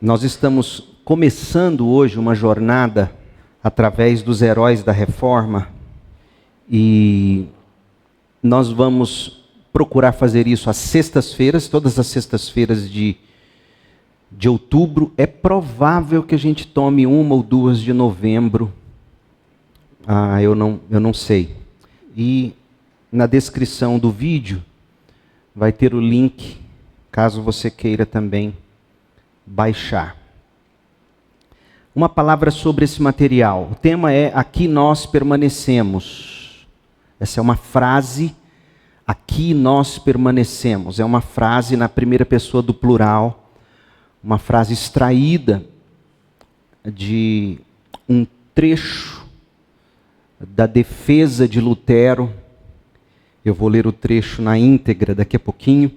Nós estamos começando hoje uma jornada através dos heróis da Reforma e nós vamos procurar fazer isso às sextas-feiras, todas as sextas-feiras de outubro. É provável que a gente tome uma ou duas de novembro. Eu não sei. E na descrição do vídeo vai ter o link, caso você queira também baixar. Uma palavra sobre esse material. O tema é "Aqui nós permanecemos". Essa é uma frase, "Aqui nós permanecemos". É uma frase na primeira pessoa do plural, uma frase extraída de um trecho da defesa de Lutero. Eu vou ler o trecho na íntegra daqui a pouquinho.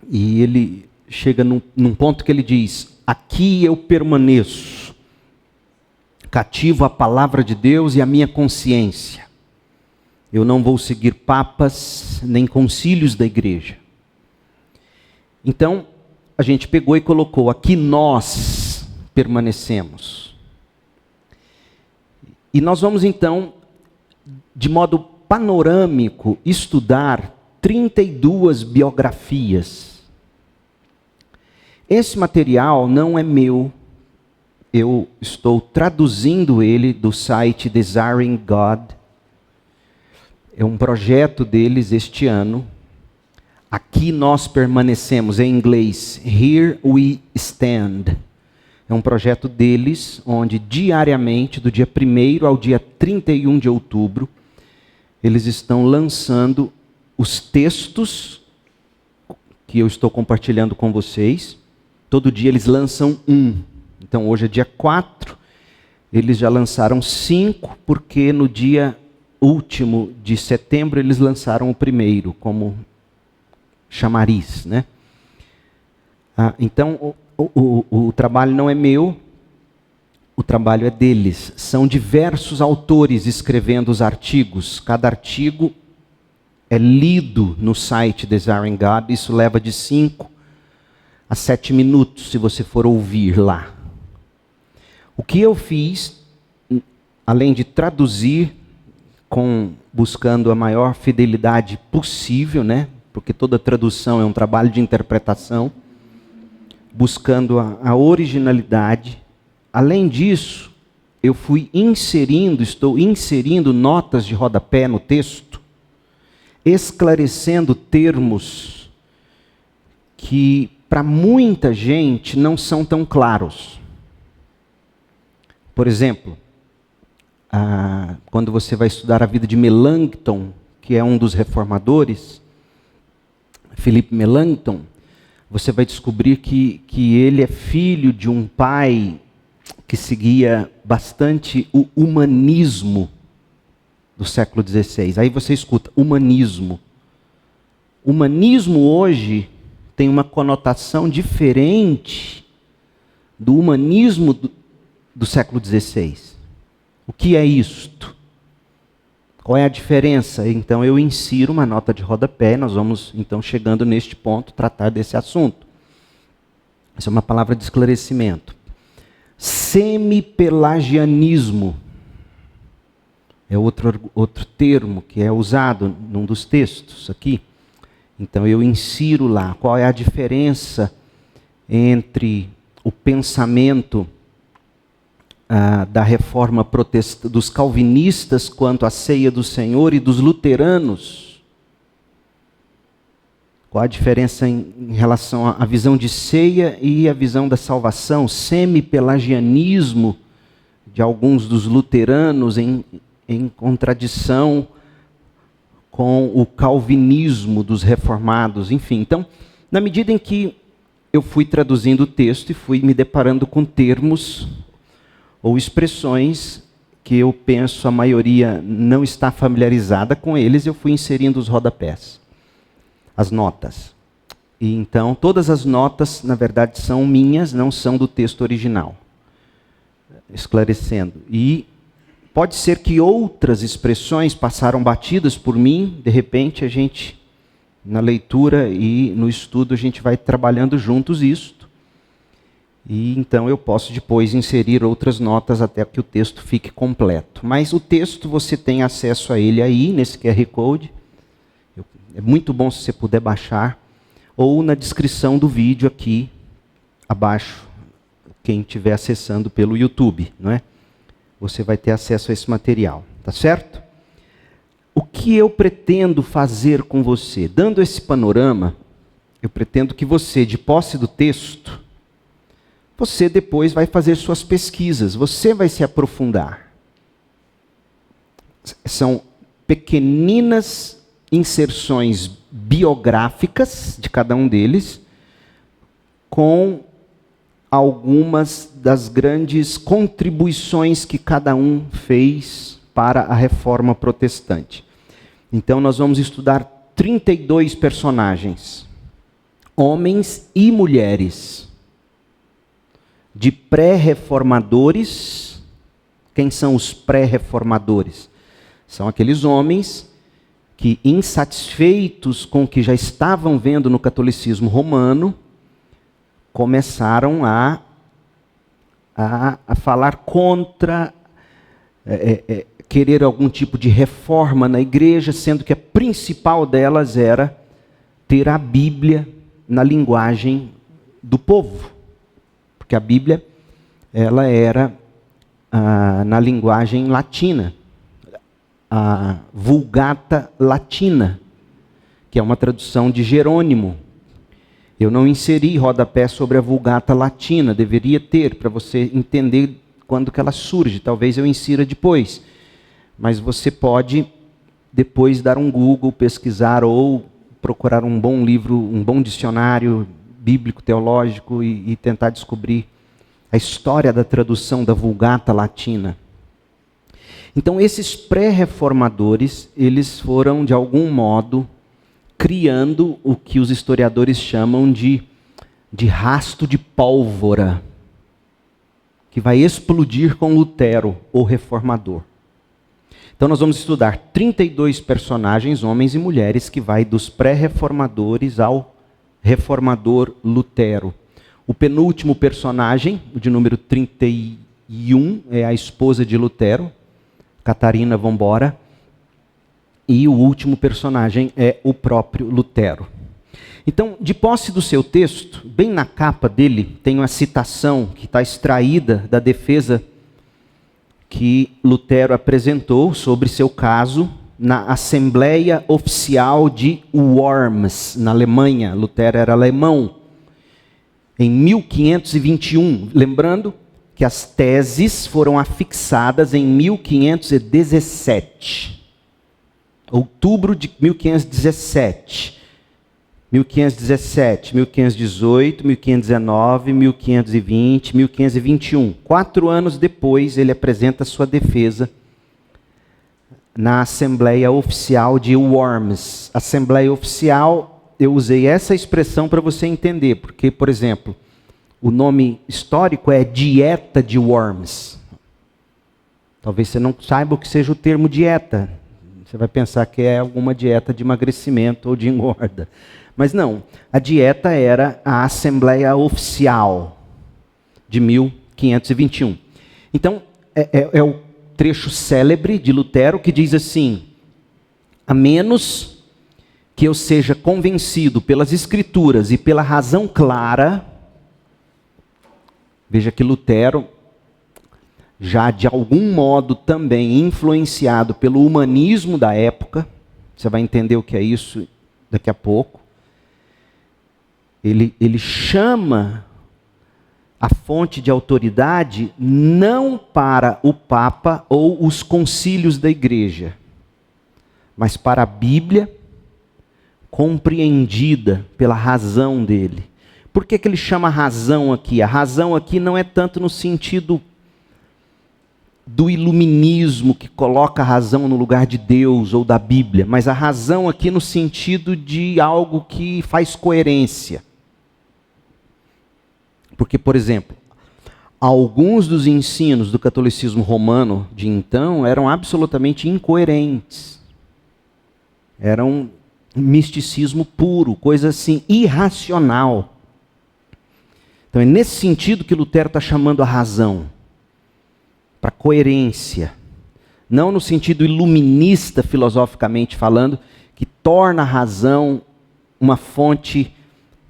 E ele chega num ponto que ele diz: "Aqui eu permaneço, cativo à palavra de Deus e à minha consciência. Eu não vou seguir papas nem concílios da igreja". Então, a gente pegou e colocou: "Aqui nós permanecemos". E nós vamos então, de modo panorâmico, estudar 32 biografias. Esse material não é meu, eu estou traduzindo ele do site Desiring God. É um projeto deles este ano. "Aqui nós permanecemos", em inglês, "Here we stand". É um projeto deles, onde diariamente, do dia 1º ao dia 31 de outubro, eles estão lançando os textos que eu estou compartilhando com vocês. Todo dia eles lançam um. Então hoje é dia 4, eles já lançaram 5, porque no dia último de setembro eles lançaram o primeiro, como chamariz, né? Então o trabalho não é meu, o trabalho é deles. São diversos autores escrevendo os artigos. Cada artigo é lido no site Desiring God. Isso leva de 5 a 7 minutos, se você for ouvir lá. O que eu fiz, além de traduzir, buscando a maior fidelidade possível, né? Porque toda tradução é um trabalho de interpretação, buscando a originalidade. Além disso, eu estou inserindo notas de rodapé no texto, esclarecendo termos que para muita gente não são tão claros. Por exemplo, quando você vai estudar a vida de Melanchthon, que é um dos reformadores, Philippe Melanchthon, você vai descobrir que ele é filho de um pai que seguia bastante o humanismo do século XVI. Aí você escuta, humanismo. Humanismo hoje tem uma conotação diferente do humanismo do século XVI. O que é isto? Qual é a diferença? Então eu insiro uma nota de rodapé, nós vamos então, chegando neste ponto, tratar desse assunto. Essa é uma palavra de esclarecimento. Semi-pelagianismo é outro termo que é usado num dos textos aqui. Então eu insiro lá qual é a diferença entre o pensamento da reforma dos calvinistas quanto à ceia do Senhor e dos luteranos. Qual a diferença em relação à visão de ceia e a visão da salvação? Semi-pelagianismo de alguns dos luteranos em contradição com o calvinismo dos reformados, enfim. Então, na medida em que eu fui traduzindo o texto e fui me deparando com termos ou expressões que eu penso a maioria não está familiarizada com eles, eu fui inserindo os rodapés, as notas. E então, todas as notas, na verdade, são minhas, não são do texto original. Esclarecendo. E pode ser que outras expressões passaram batidas por mim, de repente a gente, na leitura e no estudo, a gente vai trabalhando juntos isto. E então eu posso depois inserir outras notas até que o texto fique completo. Mas o texto você tem acesso a ele aí, nesse QR Code. É muito bom se você puder baixar. Ou na descrição do vídeo aqui, abaixo, quem estiver acessando pelo YouTube, não é? Você vai ter acesso a esse material, tá certo? O que eu pretendo fazer com você? Dando esse panorama, eu pretendo que você, de posse do texto, você depois vai fazer suas pesquisas, você vai se aprofundar. São pequeninas inserções biográficas de cada um deles, com algumas das grandes contribuições que cada um fez para a Reforma Protestante. Então nós vamos estudar 32 personagens, homens e mulheres, de pré-reformadores. Quem são os pré-reformadores? São aqueles homens que, insatisfeitos com o que já estavam vendo no catolicismo romano, começaram a falar contra, querer algum tipo de reforma na igreja, sendo que a principal delas era ter a Bíblia na linguagem do povo. Porque a Bíblia, ela era na linguagem latina, a Vulgata Latina, que é uma tradução de Jerônimo. Eu não inseri rodapé sobre a Vulgata Latina, deveria ter, para você entender quando que ela surge. Talvez eu insira depois. Mas você pode depois dar um Google, pesquisar ou procurar um bom livro, um bom dicionário bíblico, teológico e tentar descobrir a história da tradução da Vulgata Latina. Então esses pré-reformadores, eles foram de algum modo criando o que os historiadores chamam de rasto de pólvora, que vai explodir com Lutero, o reformador. Então nós vamos estudar 32 personagens, homens e mulheres, que vai dos pré-reformadores ao reformador Lutero. O penúltimo personagem, o de número 31, é a esposa de Lutero, Catarina Vambora. E o último personagem é o próprio Lutero. Então, de posse do seu texto, bem na capa dele, tem uma citação que está extraída da defesa que Lutero apresentou sobre seu caso na Assembleia Oficial de Worms, na Alemanha. Lutero era alemão. Em 1521, lembrando que as teses foram afixadas em 1517. Outubro de 1517. 1517, 1518, 1519, 1520, 1521. 4 anos depois, ele apresenta sua defesa na Assembleia Oficial de Worms. Assembleia Oficial, eu usei essa expressão para você entender, porque, por exemplo, o nome histórico é Dieta de Worms. Talvez você não saiba o que seja o termo dieta. Você vai pensar que é alguma dieta de emagrecimento ou de engorda. Mas não, a dieta era a Assembleia Oficial de 1521. Então, é o trecho célebre de Lutero que diz assim: a menos que eu seja convencido pelas Escrituras e pela razão clara. Veja que Lutero, já de algum modo também influenciado pelo humanismo da época, você vai entender o que é isso daqui a pouco, ele chama a fonte de autoridade não para o Papa ou os concílios da igreja, mas para a Bíblia compreendida pela razão dele. Por que ele chama razão aqui? A razão aqui não é tanto no sentido do iluminismo que coloca a razão no lugar de Deus ou da Bíblia, mas a razão aqui no sentido de algo que faz coerência. Porque, por exemplo, alguns dos ensinos do catolicismo romano de então eram absolutamente incoerentes. Eram misticismo puro, coisa assim, irracional. Então é nesse sentido que Lutero está chamando a razão, para coerência. Não no sentido iluminista, filosoficamente falando, que torna a razão uma fonte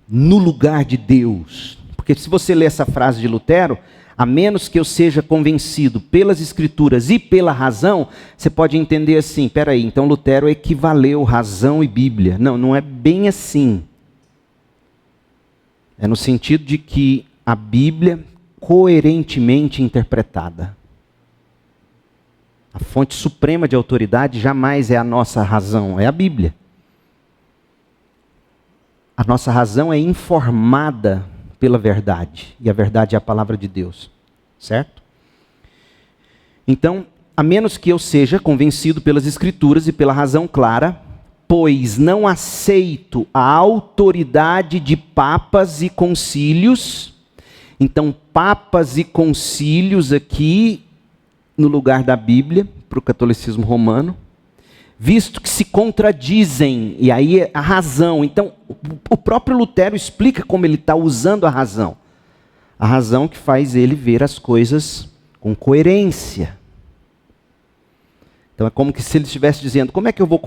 no lugar de Deus. Porque se você ler essa frase de Lutero, a menos que eu seja convencido pelas Escrituras e pela razão, você pode entender assim, peraí, então Lutero equivaleu razão e Bíblia. Não, não é bem assim. É no sentido de que a Bíblia coerentemente interpretada. A fonte suprema de autoridade jamais é a nossa razão, é a Bíblia. A nossa razão é informada pela verdade, e a verdade é a palavra de Deus, certo? Então, a menos que eu seja convencido pelas Escrituras e pela razão clara, pois não aceito a autoridade de papas e concílios. Então, papas e concílios aqui no lugar da Bíblia, para o catolicismo romano, visto que se contradizem, e aí é a razão. Então, o próprio Lutero explica como ele está usando a razão que faz ele ver as coisas com coerência. Então é como que se ele estivesse dizendo, como é que eu vou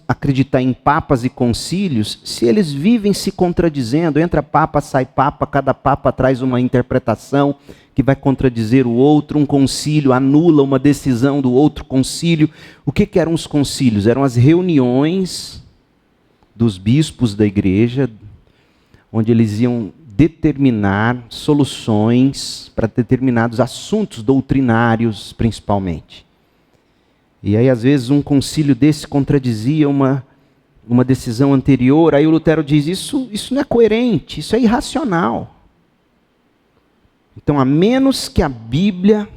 acreditar em papas e concílios se eles vivem se contradizendo? Entra papa, sai papa, cada papa traz uma interpretação que vai contradizer o outro, um concílio anula uma decisão do outro concílio. O que eram os concílios? Eram as reuniões dos bispos da igreja, onde eles iam determinar soluções para determinados assuntos doutrinários, principalmente. E aí, às vezes, um concílio desse contradizia uma decisão anterior. Aí o Lutero diz, isso não é coerente, isso é irracional. Então, a menos que a Bíblia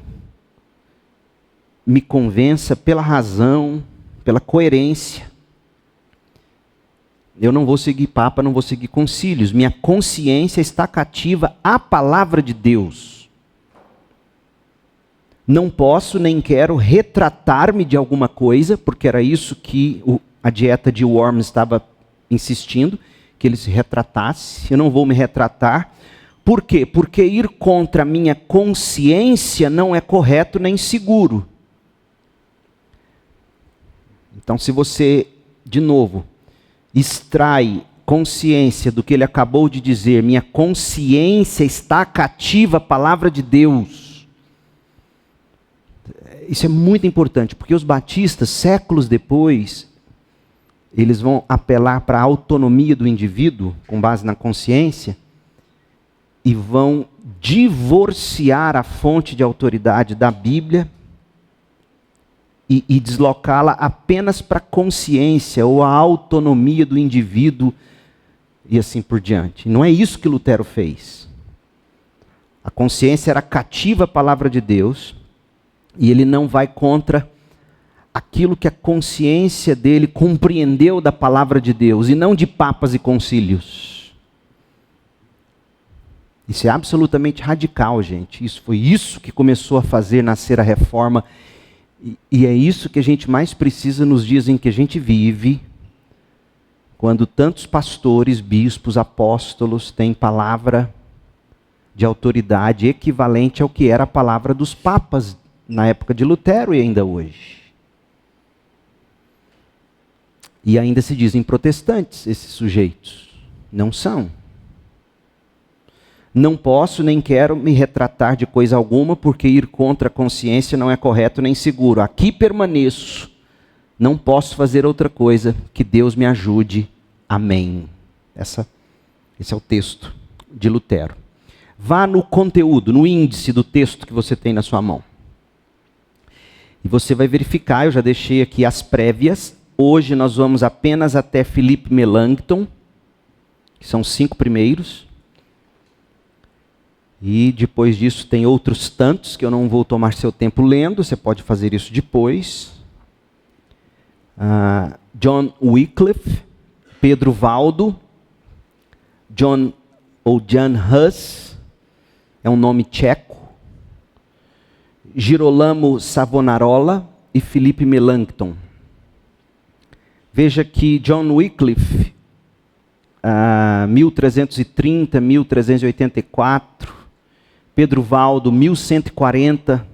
me convença pela razão, pela coerência, eu não vou seguir papa, não vou seguir concílios. Minha consciência está cativa à palavra de Deus. Não posso nem quero retratar-me de alguma coisa, porque era isso que a dieta de Worms estava insistindo, que ele se retratasse. Eu não vou me retratar. Por quê? Porque ir contra a minha consciência não é correto nem seguro. Então, se você, de novo, extrai consciência do que ele acabou de dizer, minha consciência está cativa à palavra de Deus. Isso é muito importante, porque os batistas, séculos depois, eles vão apelar para a autonomia do indivíduo, com base na consciência, e vão divorciar a fonte de autoridade da Bíblia e deslocá-la apenas para a consciência ou a autonomia do indivíduo e assim por diante. Não é isso que Lutero fez. A consciência era cativa à palavra de Deus e ele não vai contra aquilo que a consciência dele compreendeu da palavra de Deus e não de papas e concílios. Isso é absolutamente radical, gente. Isso foi isso que começou a fazer nascer a reforma. E é isso que a gente mais precisa nos dias em que a gente vive, quando tantos pastores, bispos, apóstolos têm palavra de autoridade equivalente ao que era a palavra dos papas na época de Lutero e ainda hoje. E ainda se dizem protestantes esses sujeitos. Não são. Não posso nem quero me retratar de coisa alguma, porque ir contra a consciência não é correto nem seguro. Aqui permaneço. Não posso fazer outra coisa. Que Deus me ajude. Amém. Esse é o texto de Lutero. Vá no conteúdo, no índice do texto que você tem na sua mão. E você vai verificar, eu já deixei aqui as prévias. Hoje nós vamos apenas até Philippe Melanchthon, que são os 5 primeiros. E depois disso tem outros tantos que eu não vou tomar seu tempo lendo, você pode fazer isso depois. John Wycliffe, Pedro Valdo, Jan Hus, é um nome tcheco, Girolamo Savonarola e Philippe Melanchthon. Veja que John Wycliffe, 1330, 1384. Pedro Valdo, 1140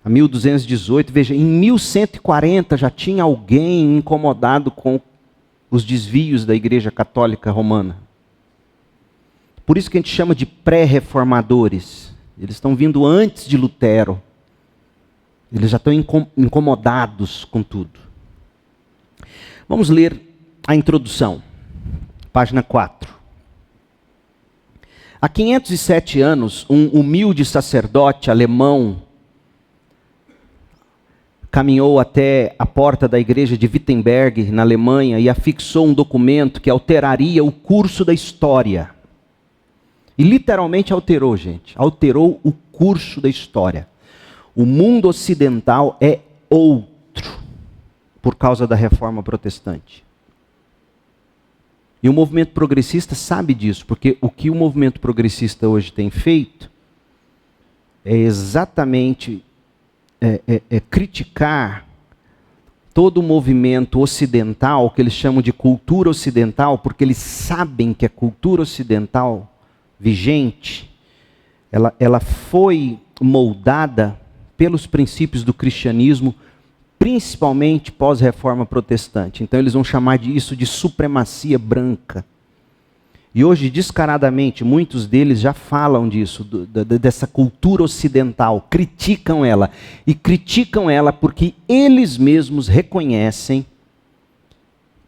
a 1218. Veja, em 1140 já tinha alguém incomodado com os desvios da Igreja Católica Romana. Por isso que a gente chama de pré-reformadores. Eles estão vindo antes de Lutero. Eles já estão incomodados com tudo. Vamos ler a introdução, página 4. Há 507 anos, um humilde sacerdote alemão caminhou até a porta da igreja de Wittenberg, na Alemanha, e afixou um documento que alteraria o curso da história. E literalmente alterou, gente. Alterou o curso da história. O mundo ocidental é outro por causa da reforma protestante. E o movimento progressista sabe disso, porque o que o movimento progressista hoje tem feito é exatamente criticar todo o movimento ocidental, que eles chamam de cultura ocidental, porque eles sabem que a cultura ocidental vigente, ela foi moldada pelos princípios do cristianismo, principalmente pós-reforma protestante. Então eles vão chamar isso de supremacia branca. E hoje, descaradamente, muitos deles já falam disso, dessa cultura ocidental, criticam ela. E criticam ela porque eles mesmos reconhecem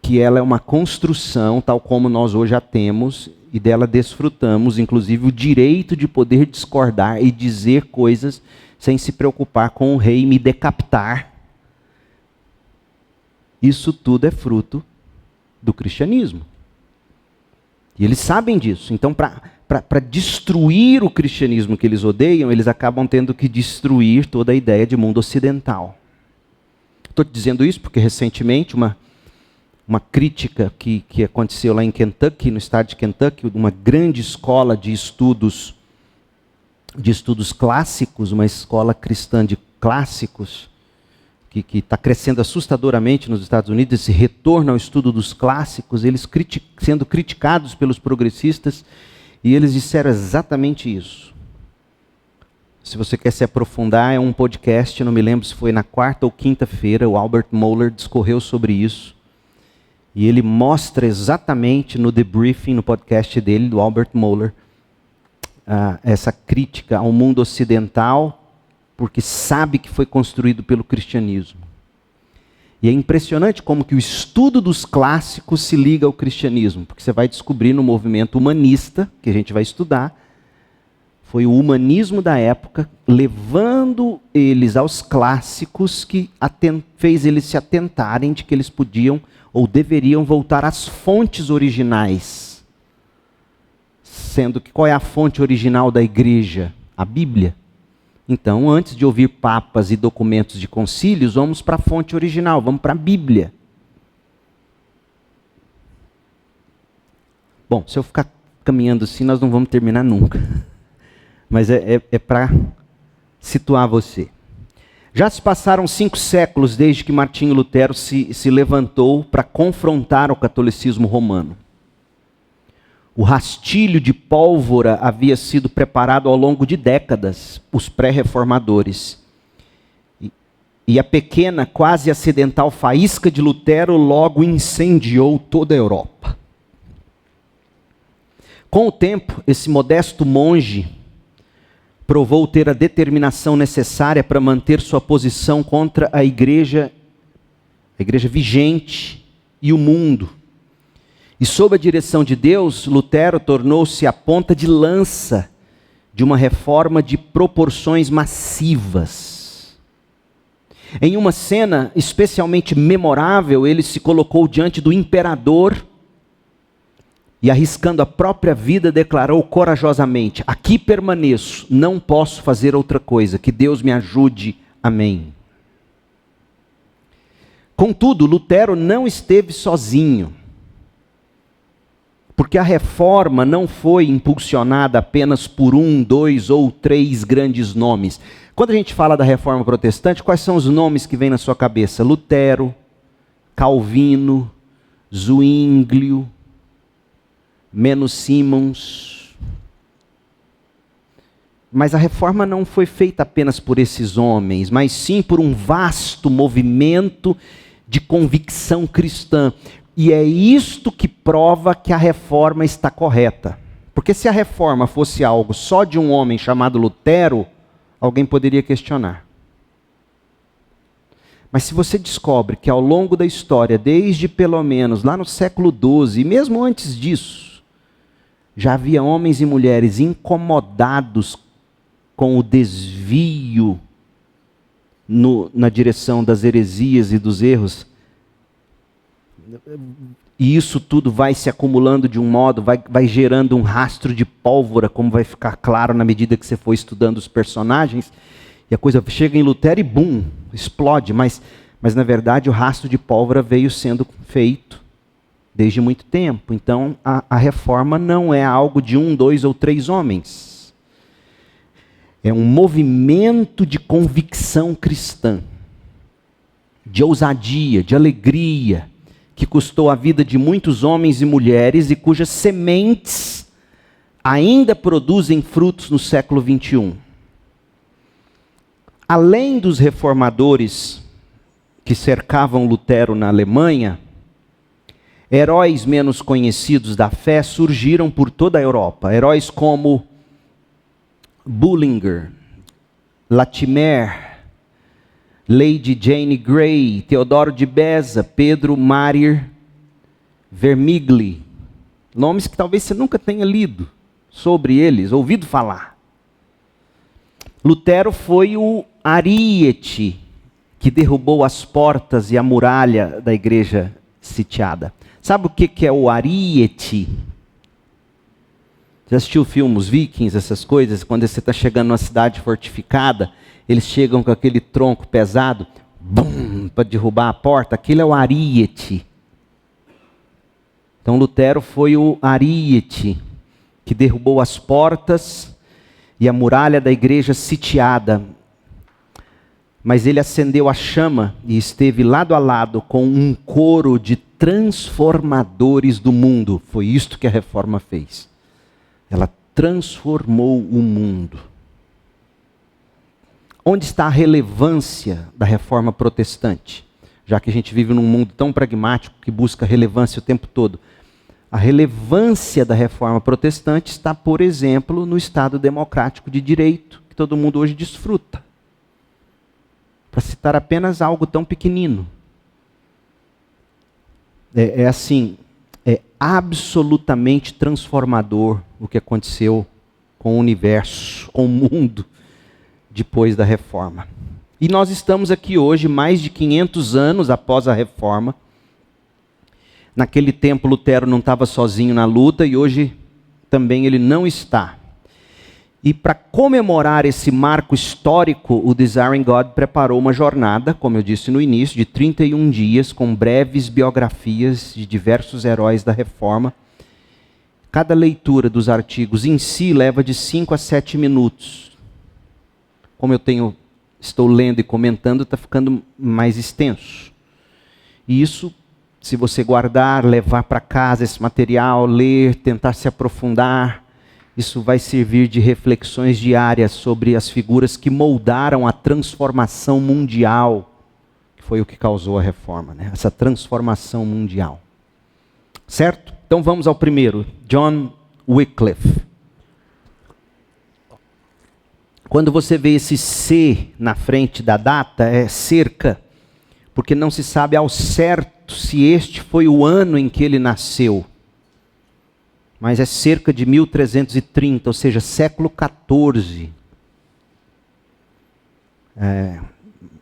que ela é uma construção, tal como nós hoje a temos, e dela desfrutamos, inclusive, o direito de poder discordar e dizer coisas sem se preocupar com o rei me decapitar. Isso tudo é fruto do cristianismo. E eles sabem disso. Então, para destruir o cristianismo que eles odeiam, eles acabam tendo que destruir toda a ideia de mundo ocidental. Estou dizendo isso porque recentemente uma crítica que aconteceu lá em Kentucky, no estado de Kentucky, uma grande escola de estudos clássicos, uma escola cristã de clássicos, que está crescendo assustadoramente nos Estados Unidos, esse retorno ao estudo dos clássicos, eles sendo criticados pelos progressistas, e eles disseram exatamente isso. Se você quer se aprofundar, é um podcast, não me lembro se foi na quarta ou quinta-feira, o Albert Mohler discorreu sobre isso, e ele mostra exatamente no debriefing, no podcast dele, do Albert Mohler, essa crítica ao mundo ocidental, porque sabe que foi construído pelo cristianismo. E é impressionante como que o estudo dos clássicos se liga ao cristianismo, porque você vai descobrir no movimento humanista, que a gente vai estudar, foi o humanismo da época, levando eles aos clássicos, que fez eles se atentarem de que eles podiam ou deveriam voltar às fontes originais. Sendo que qual é a fonte original da igreja? A Bíblia. Então, antes de ouvir papas e documentos de concílios, vamos para a fonte original, vamos para a Bíblia. Bom, se eu ficar caminhando assim, nós não vamos terminar nunca. Mas é para situar você. Já se passaram 5 séculos desde que Martinho Lutero se levantou para confrontar o catolicismo romano. O rastilho de pólvora havia sido preparado ao longo de décadas, os pré-reformadores. E a pequena, quase acidental faísca de Lutero logo incendiou toda a Europa. Com o tempo, esse modesto monge provou ter a determinação necessária para manter sua posição contra a igreja vigente e o mundo. E sob a direção de Deus, Lutero tornou-se a ponta de lança de uma reforma de proporções massivas. Em uma cena especialmente memorável, ele se colocou diante do imperador e, arriscando a própria vida, declarou corajosamente: aqui permaneço, não posso fazer outra coisa, que Deus me ajude, amém. Contudo, Lutero não esteve sozinho. Porque a reforma não foi impulsionada apenas por 1, 2 ou 3 grandes nomes. Quando a gente fala da reforma protestante, quais são os nomes que vêm na sua cabeça? Lutero, Calvino, Zwinglio. menos Simmons. Mas a reforma não foi feita apenas por esses homens, mas sim por um vasto movimento de convicção cristã. E é isto que prova que a reforma está correta. Porque se a reforma fosse algo só de um homem chamado Lutero, alguém poderia questionar. Mas se você descobre que ao longo da história, desde pelo menos lá no século XII, e mesmo antes disso, já havia homens e mulheres incomodados com o desvio na direção das heresias e dos erros, e isso tudo vai se acumulando de um modo, vai gerando um rastro de pólvora, como vai ficar claro na medida que você for estudando os personagens, e a coisa chega em Lutero e bum, explode, mas na verdade o rastro de pólvora veio sendo feito desde muito tempo. Então a reforma não é algo de 1, 2 ou 3 homens. É um movimento de convicção cristã, de ousadia, de alegria, que custou a vida de muitos homens e mulheres e cujas sementes ainda produzem frutos no século XXI. Além dos reformadores que cercavam Lutero na Alemanha, heróis menos conhecidos da fé surgiram por toda a Europa. Heróis como Bullinger, Latimer, Lady Jane Grey, Teodoro de Beza, Pedro Maria Vermigli. Nomes que talvez você nunca tenha lido sobre eles, ouvido falar. Lutero foi o ariete que derrubou as portas e a muralha da igreja sitiada. Sabe o que é o ariete? Já assistiu o filme Os Vikings, essas coisas? Quando você está chegando numa cidade fortificada, eles chegam com aquele tronco pesado, para derrubar a porta. Aquilo é o ariete. Então Lutero foi o ariete que derrubou as portas e a muralha da igreja sitiada. Mas ele acendeu a chama e esteve lado a lado com um coro de transformadores do mundo. Foi isto que a reforma fez. Ela transformou o mundo. Onde está a relevância da reforma protestante? Já que a gente vive num mundo tão pragmático que busca relevância o tempo todo. A relevância da reforma protestante está, por exemplo, no Estado democrático de direito, que todo mundo hoje desfruta. Para citar apenas algo tão pequenino. É assim, é absolutamente transformador o que aconteceu com o universo, com o mundo, depois da reforma. E nós estamos aqui hoje, mais de 500 anos após a reforma. Naquele tempo Lutero não estava sozinho na luta e hoje também ele não está. E para comemorar esse marco histórico, o Desiring God preparou uma jornada, como eu disse no início, de 31 dias, com breves biografias de diversos heróis da reforma. Cada leitura dos artigos em si leva de 5 a 7 minutos. Como eu estou lendo e comentando, está ficando mais extenso. E isso, se você guardar, levar para casa esse material, ler, tentar se aprofundar, isso vai servir de reflexões diárias sobre as figuras que moldaram a transformação mundial, que foi o que causou a reforma, né? Essa transformação mundial. Certo? Então vamos ao primeiro, John Wycliffe. Quando você vê esse C na frente da data, é cerca, porque não se sabe ao certo se este foi o ano em que ele nasceu. Mas é cerca de 1330, ou seja, século XIV.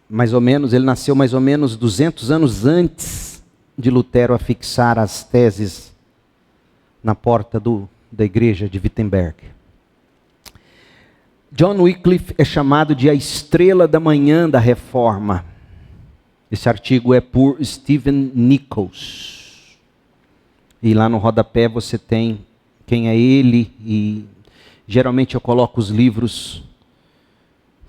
Mais ou menos, ele nasceu mais ou menos 200 anos antes de Lutero afixar as teses na porta da igreja de Wittenberg. John Wycliffe é chamado de a estrela da manhã da reforma. Esse artigo é por Stephen Nichols. E lá no rodapé você tem quem é ele, e geralmente eu coloco os livros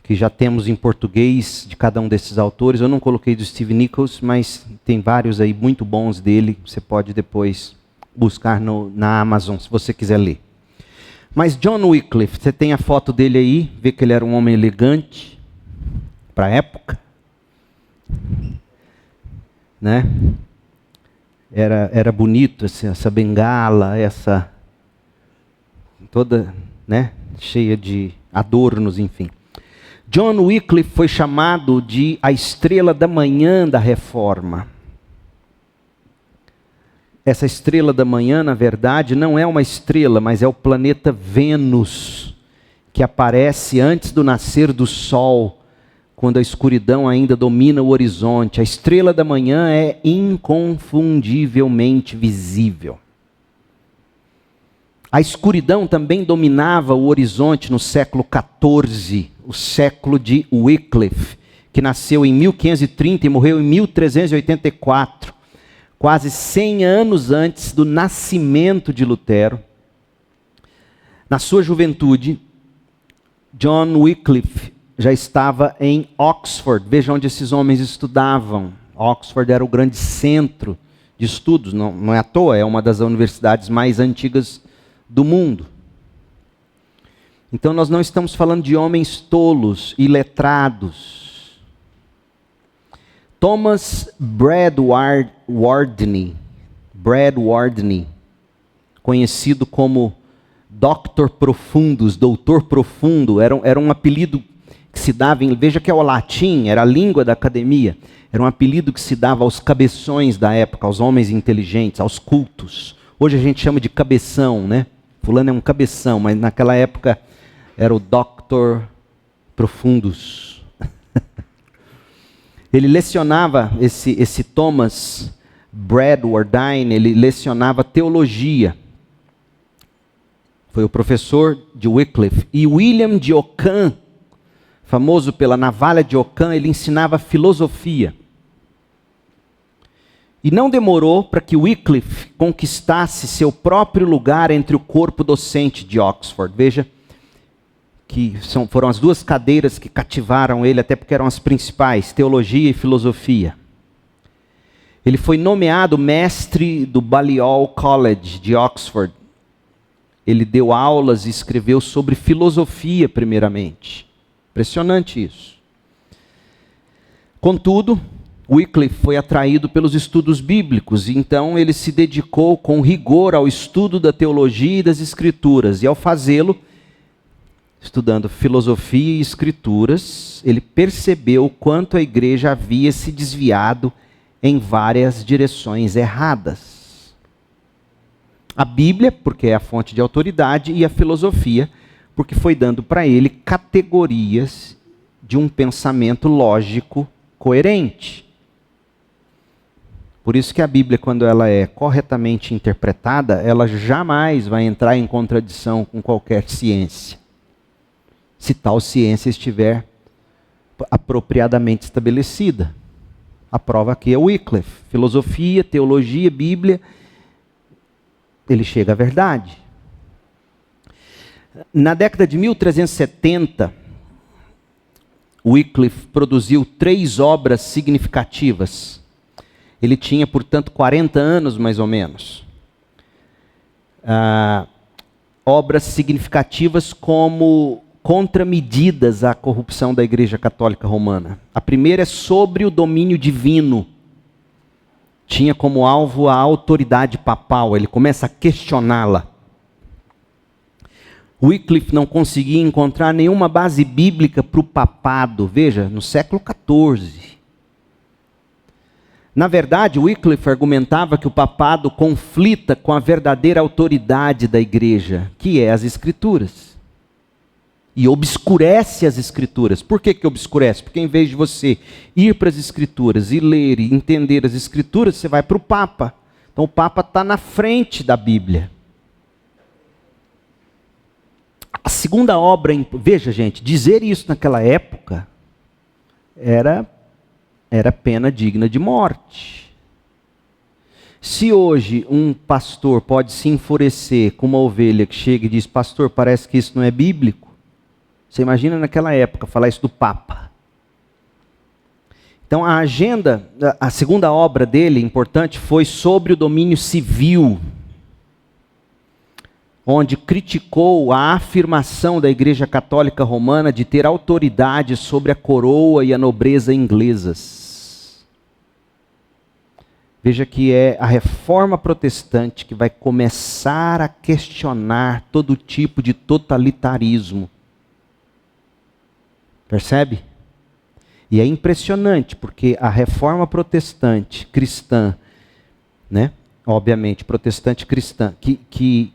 que já temos em português de cada um desses autores. Eu não coloquei do Stephen Nichols, mas tem vários aí muito bons dele, você pode depois buscar na Amazon, se você quiser ler. Mas John Wycliffe, você tem a foto dele aí, vê que ele era um homem elegante para a época, né? Era bonito essa bengala, essa toda, né, cheia de adornos, enfim. John Wycliffe foi chamado de a estrela da manhã da Reforma. Essa estrela da manhã, na verdade, não é uma estrela, mas é o planeta Vênus, que aparece antes do nascer do Sol, quando a escuridão ainda domina o horizonte. A estrela da manhã é inconfundivelmente visível. A escuridão também dominava o horizonte no século XIV, o século de Wycliffe, que nasceu em 1530 e morreu em 1384, quase 100 anos antes do nascimento de Lutero. Na sua juventude, John Wycliffe já estava em Oxford. Veja onde esses homens estudavam. Oxford era o grande centro de estudos, não é à toa, é uma das universidades mais antigas do mundo. Então nós não estamos falando de homens tolos e letrados. Thomas Bradwardine, conhecido como Dr. Profundus, Doutor Profundo, era um apelido que se dava, veja que é o latim, era a língua da academia, era um apelido que se dava aos cabeções da época, aos homens inteligentes, aos cultos. Hoje a gente chama de cabeção, né? Fulano é um cabeção, mas naquela época era o Dr. Profundus. Ele lecionava, esse Thomas Bradwardine, ele lecionava teologia. Foi o professor de Wycliffe. E William de Ockham, famoso pela navalha de Ockham, ele ensinava filosofia. E não demorou para que Wycliffe conquistasse seu próprio lugar entre o corpo docente de Oxford. Veja que foram as duas cadeiras que cativaram ele, até porque eram as principais, teologia e filosofia. Ele foi nomeado mestre do Balliol College de Oxford. Ele deu aulas e escreveu sobre filosofia, primeiramente. Impressionante isso. Contudo, Wycliffe foi atraído pelos estudos bíblicos, e então ele se dedicou com rigor ao estudo da teologia e das escrituras. E ao fazê-lo, estudando filosofia e escrituras, ele percebeu quanto a igreja havia se desviado em várias direções erradas. A Bíblia, porque é a fonte de autoridade, e a filosofia, porque foi dando para ele categorias de um pensamento lógico coerente. Por isso que a Bíblia, quando ela é corretamente interpretada, ela jamais vai entrar em contradição com qualquer ciência, se tal ciência estiver apropriadamente estabelecida. A prova aqui é Wycliffe. Filosofia, teologia, Bíblia, ele chega à verdade. Na década de 1370, Wycliffe produziu 3 obras significativas. Ele tinha, portanto, 40 anos, mais ou menos. Obras significativas como contramedidas à corrupção da Igreja Católica Romana. A primeira é sobre o domínio divino. Tinha como alvo a autoridade papal. Ele começa a questioná-la. Wycliffe não conseguia encontrar nenhuma base bíblica para o papado. Veja, no século XIV. Na verdade, Wycliffe argumentava que o papado conflita com a verdadeira autoridade da igreja, que é as Escrituras. E obscurece as Escrituras. Por que obscurece? Porque em vez de você ir para as Escrituras e ler e entender as Escrituras, você vai para o Papa. Então o Papa está na frente da Bíblia. A segunda obra, veja gente, dizer isso naquela época era pena digna de morte. Se hoje um pastor pode se enfurecer com uma ovelha que chega e diz, pastor, parece que isso não é bíblico. Você imagina naquela época falar isso do Papa. Então a segunda obra dele, importante, foi sobre o domínio civil. onde criticou a afirmação da Igreja Católica Romana de ter autoridade sobre a coroa e a nobreza inglesas. Veja que é a Reforma Protestante que vai começar a questionar todo tipo de totalitarismo. Percebe? E é impressionante, porque a Reforma Protestante cristã, né? Obviamente, protestante cristã, que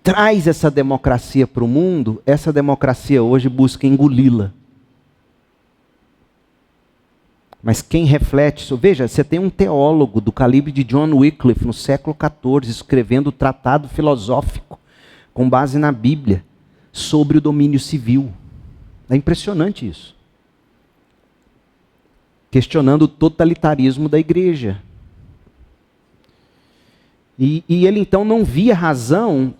traz essa democracia para o mundo, essa democracia hoje busca engoli-la. Mas quem reflete isso? Veja, você tem um teólogo do calibre de John Wycliffe, no século XIV, escrevendo um tratado filosófico, com base na Bíblia, sobre o domínio civil. É impressionante isso. Questionando o totalitarismo da igreja. E ele então não via razão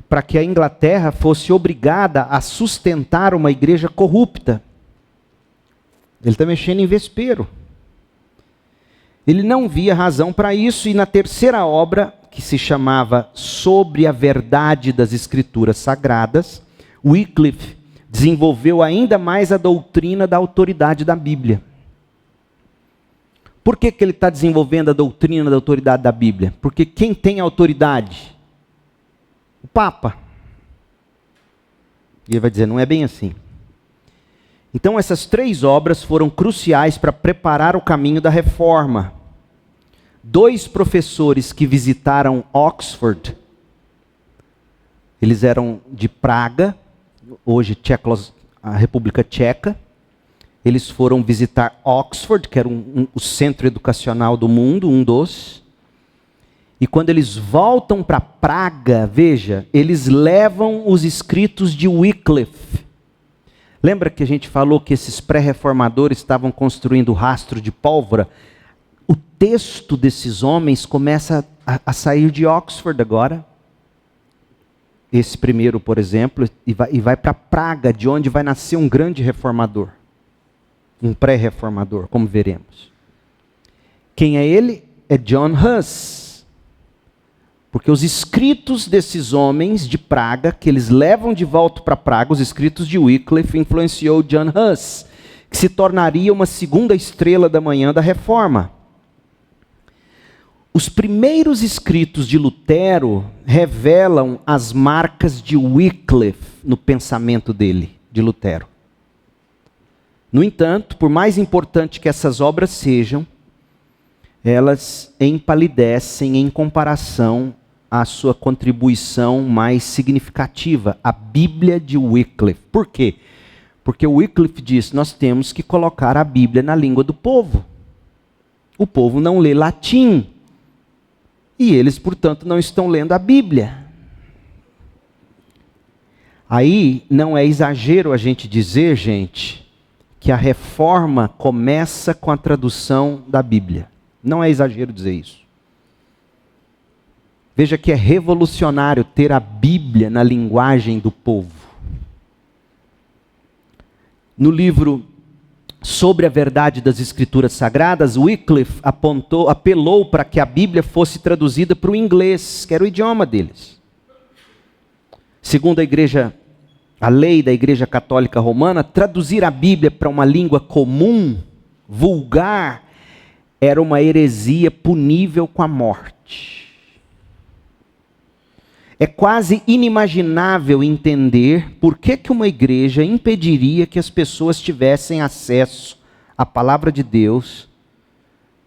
para que a Inglaterra fosse obrigada a sustentar uma igreja corrupta. Ele está mexendo em vespeiro. Ele não via razão para isso, e na terceira obra, que se chamava Sobre a Verdade das Escrituras Sagradas, Wycliffe desenvolveu ainda mais a doutrina da autoridade da Bíblia. Por que ele está desenvolvendo a doutrina da autoridade da Bíblia? Porque quem tem autoridade? O Papa. E ele vai dizer, não é bem assim. Então essas três obras foram cruciais para preparar o caminho da reforma. 2 professores que visitaram Oxford, eles eram de Praga, hoje a República Tcheca. Eles foram visitar Oxford, que era o centro educacional do mundo, um dos. E quando eles voltam para Praga, veja, eles levam os escritos de Wycliffe. Lembra que a gente falou que esses pré-reformadores estavam construindo o rastro de pólvora? O texto desses homens começa a sair de Oxford agora. Esse primeiro, por exemplo, e vai para Praga, de onde vai nascer um grande reformador. Um pré-reformador, como veremos. Quem é ele? É John Huss. Porque os escritos desses homens de Praga, que eles levam de volta para Praga, os escritos de Wycliffe, influenciou John Huss, que se tornaria uma segunda estrela da manhã da Reforma. Os primeiros escritos de Lutero revelam as marcas de Wycliffe no pensamento dele, de Lutero. No entanto, por mais importante que essas obras sejam, elas empalidecem em comparação à sua contribuição mais significativa, a Bíblia de Wycliffe. Por quê? Porque Wycliffe diz, nós temos que colocar a Bíblia na língua do povo. O povo não lê latim. E eles, portanto, não estão lendo a Bíblia. Aí, não é exagero a gente dizer, gente, que a reforma começa com a tradução da Bíblia. Não é exagero dizer isso. Veja que é revolucionário ter a Bíblia na linguagem do povo. No livro Sobre a Verdade das Escrituras Sagradas, Wycliffe apelou para que a Bíblia fosse traduzida para o inglês, que era o idioma deles. Segundo a lei da Igreja Católica Romana, traduzir a Bíblia para uma língua comum, vulgar, era uma heresia punível com a morte. É quase inimaginável entender por que uma igreja impediria que as pessoas tivessem acesso à palavra de Deus,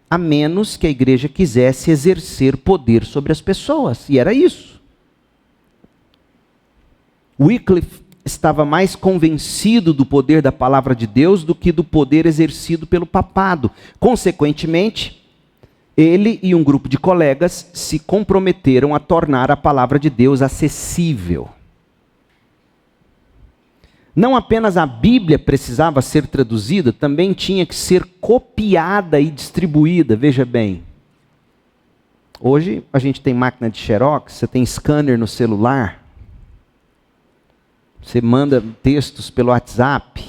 a menos que a igreja quisesse exercer poder sobre as pessoas. E era isso. Wycliffe estava mais convencido do poder da palavra de Deus do que do poder exercido pelo papado. Consequentemente, ele e um grupo de colegas se comprometeram a tornar a palavra de Deus acessível. Não apenas a Bíblia precisava ser traduzida, também tinha que ser copiada e distribuída. Veja bem, hoje a gente tem máquina de xerox, você tem scanner no celular, você manda textos pelo WhatsApp.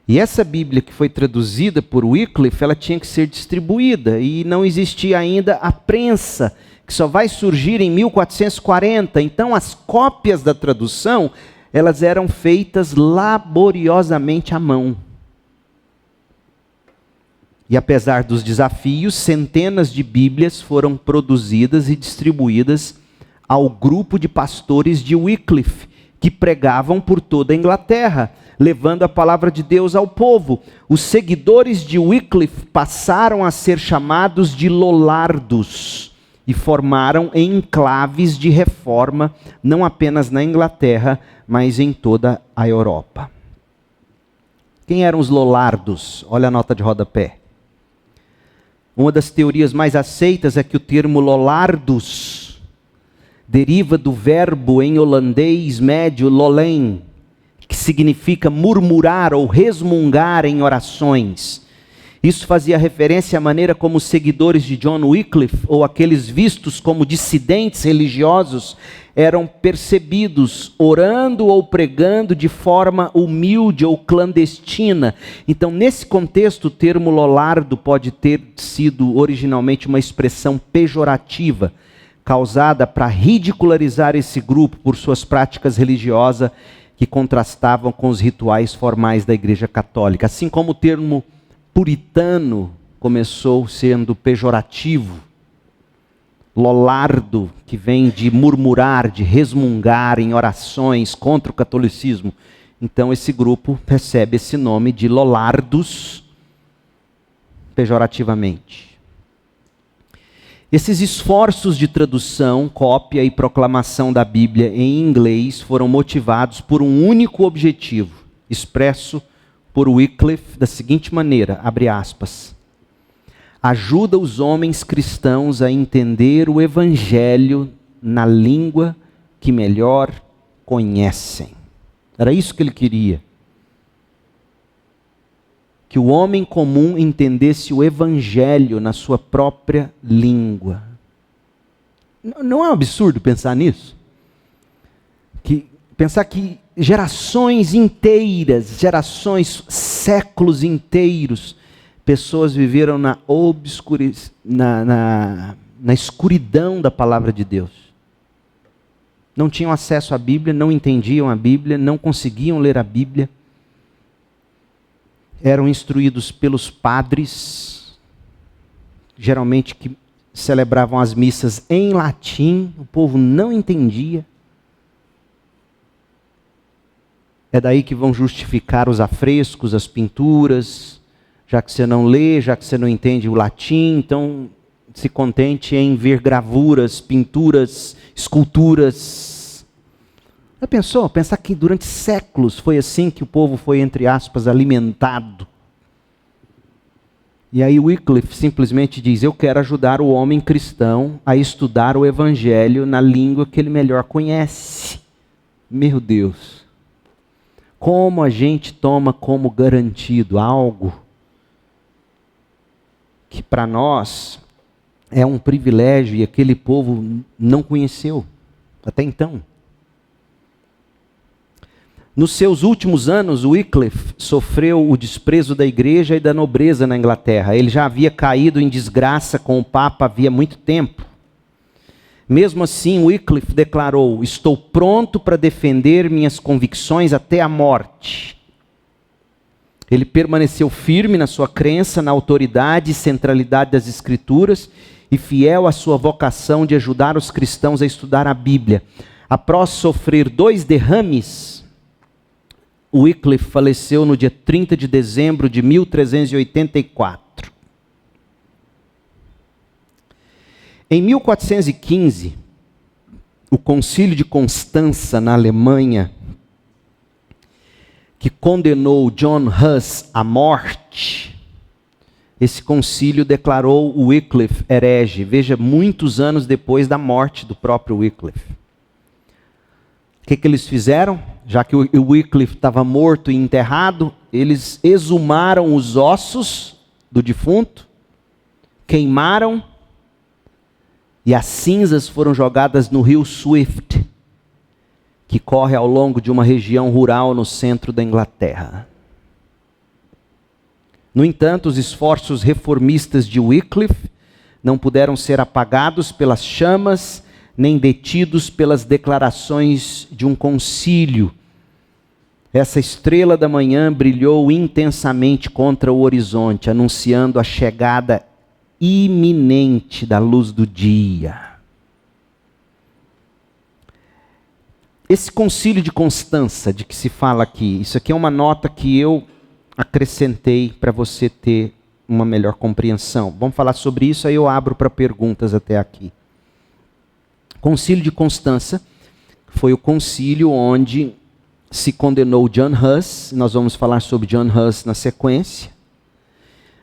E essa Bíblia que foi traduzida por Wycliffe, ela tinha que ser distribuída, e não existia ainda a prensa, que só vai surgir em 1440. Então as cópias da tradução, elas eram feitas laboriosamente à mão. E apesar dos desafios, centenas de Bíblias foram produzidas e distribuídas ao grupo de pastores de Wycliffe, que pregavam por toda a Inglaterra, levando a palavra de Deus ao povo. Os seguidores de Wycliffe passaram a ser chamados de Lollardos e formaram enclaves de reforma, não apenas na Inglaterra, mas em toda a Europa. Quem eram os Lollardos? Olha a nota de rodapé. Uma das teorias mais aceitas é que o termo Lollardos deriva do verbo em holandês médio lollen, que significa murmurar ou resmungar em orações. Isso fazia referência à maneira como os seguidores de John Wycliffe, ou aqueles vistos como dissidentes religiosos, eram percebidos orando ou pregando de forma humilde ou clandestina. Então, nesse contexto, o termo Lollardo pode ter sido originalmente uma expressão pejorativa, causada para ridicularizar esse grupo por suas práticas religiosas que contrastavam com os rituais formais da Igreja Católica. Assim como o termo puritano começou sendo pejorativo, Lollardo, que vem de murmurar, de resmungar em orações contra o catolicismo. Então esse grupo recebe esse nome de Lollardos, pejorativamente. Esses esforços de tradução, cópia e proclamação da Bíblia em inglês foram motivados por um único objetivo, expresso por Wycliffe da seguinte maneira, abre aspas: ajuda os homens cristãos a entender o Evangelho na língua que melhor conhecem. Era isso que ele queria. Que o homem comum entendesse o Evangelho na sua própria língua. Não é um absurdo pensar nisso? Pensar que gerações inteiras, séculos inteiros, pessoas viveram na escuridão da palavra de Deus. Não tinham acesso à Bíblia, não entendiam a Bíblia, não conseguiam ler a Bíblia. Eram instruídos pelos padres, geralmente que celebravam as missas em latim, o povo não entendia. É daí que vão justificar os afrescos, as pinturas, já que você não lê, já que você não entende o latim, então se contente em ver gravuras, pinturas, esculturas. Já pensou? Pensar que durante séculos foi assim que o povo foi, entre aspas, alimentado. E aí Wycliffe simplesmente diz, eu quero ajudar o homem cristão a estudar o Evangelho na língua que ele melhor conhece. Meu Deus. Como a gente toma como garantido algo que para nós é um privilégio e aquele povo não conheceu até então. Nos seus últimos anos, Wycliffe sofreu o desprezo da igreja e da nobreza na Inglaterra. Ele já havia caído em desgraça com o Papa havia muito tempo. Mesmo assim, Wycliffe declarou, estou pronto para defender minhas convicções até a morte. Ele permaneceu firme na sua crença, na autoridade e centralidade das Escrituras e fiel à sua vocação de ajudar os cristãos a estudar a Bíblia. Após sofrer 2 derrames, Wycliffe faleceu no dia 30 de dezembro de 1384. Em 1415, o Concílio de Constança, na Alemanha, que condenou John Huss à morte, esse concílio declarou o Wycliffe herege, veja, muitos anos depois da morte do próprio Wycliffe. O que eles fizeram? Já que o Wycliffe estava morto e enterrado, eles exumaram os ossos do defunto, queimaram, e as cinzas foram jogadas no rio Swift, que corre ao longo de uma região rural no centro da Inglaterra. No entanto, os esforços reformistas de Wycliffe não puderam ser apagados pelas chamas, nem detidos pelas declarações de um concílio. Essa estrela da manhã brilhou intensamente contra o horizonte, anunciando a chegada iminente da luz do dia. Esse concílio de Constança, de que se fala aqui, isso aqui é uma nota que eu acrescentei para você ter uma melhor compreensão. Vamos falar sobre isso, aí eu abro para perguntas até aqui. Concílio de Constança foi o concílio onde se condenou John Huss, nós vamos falar sobre John Huss na sequência,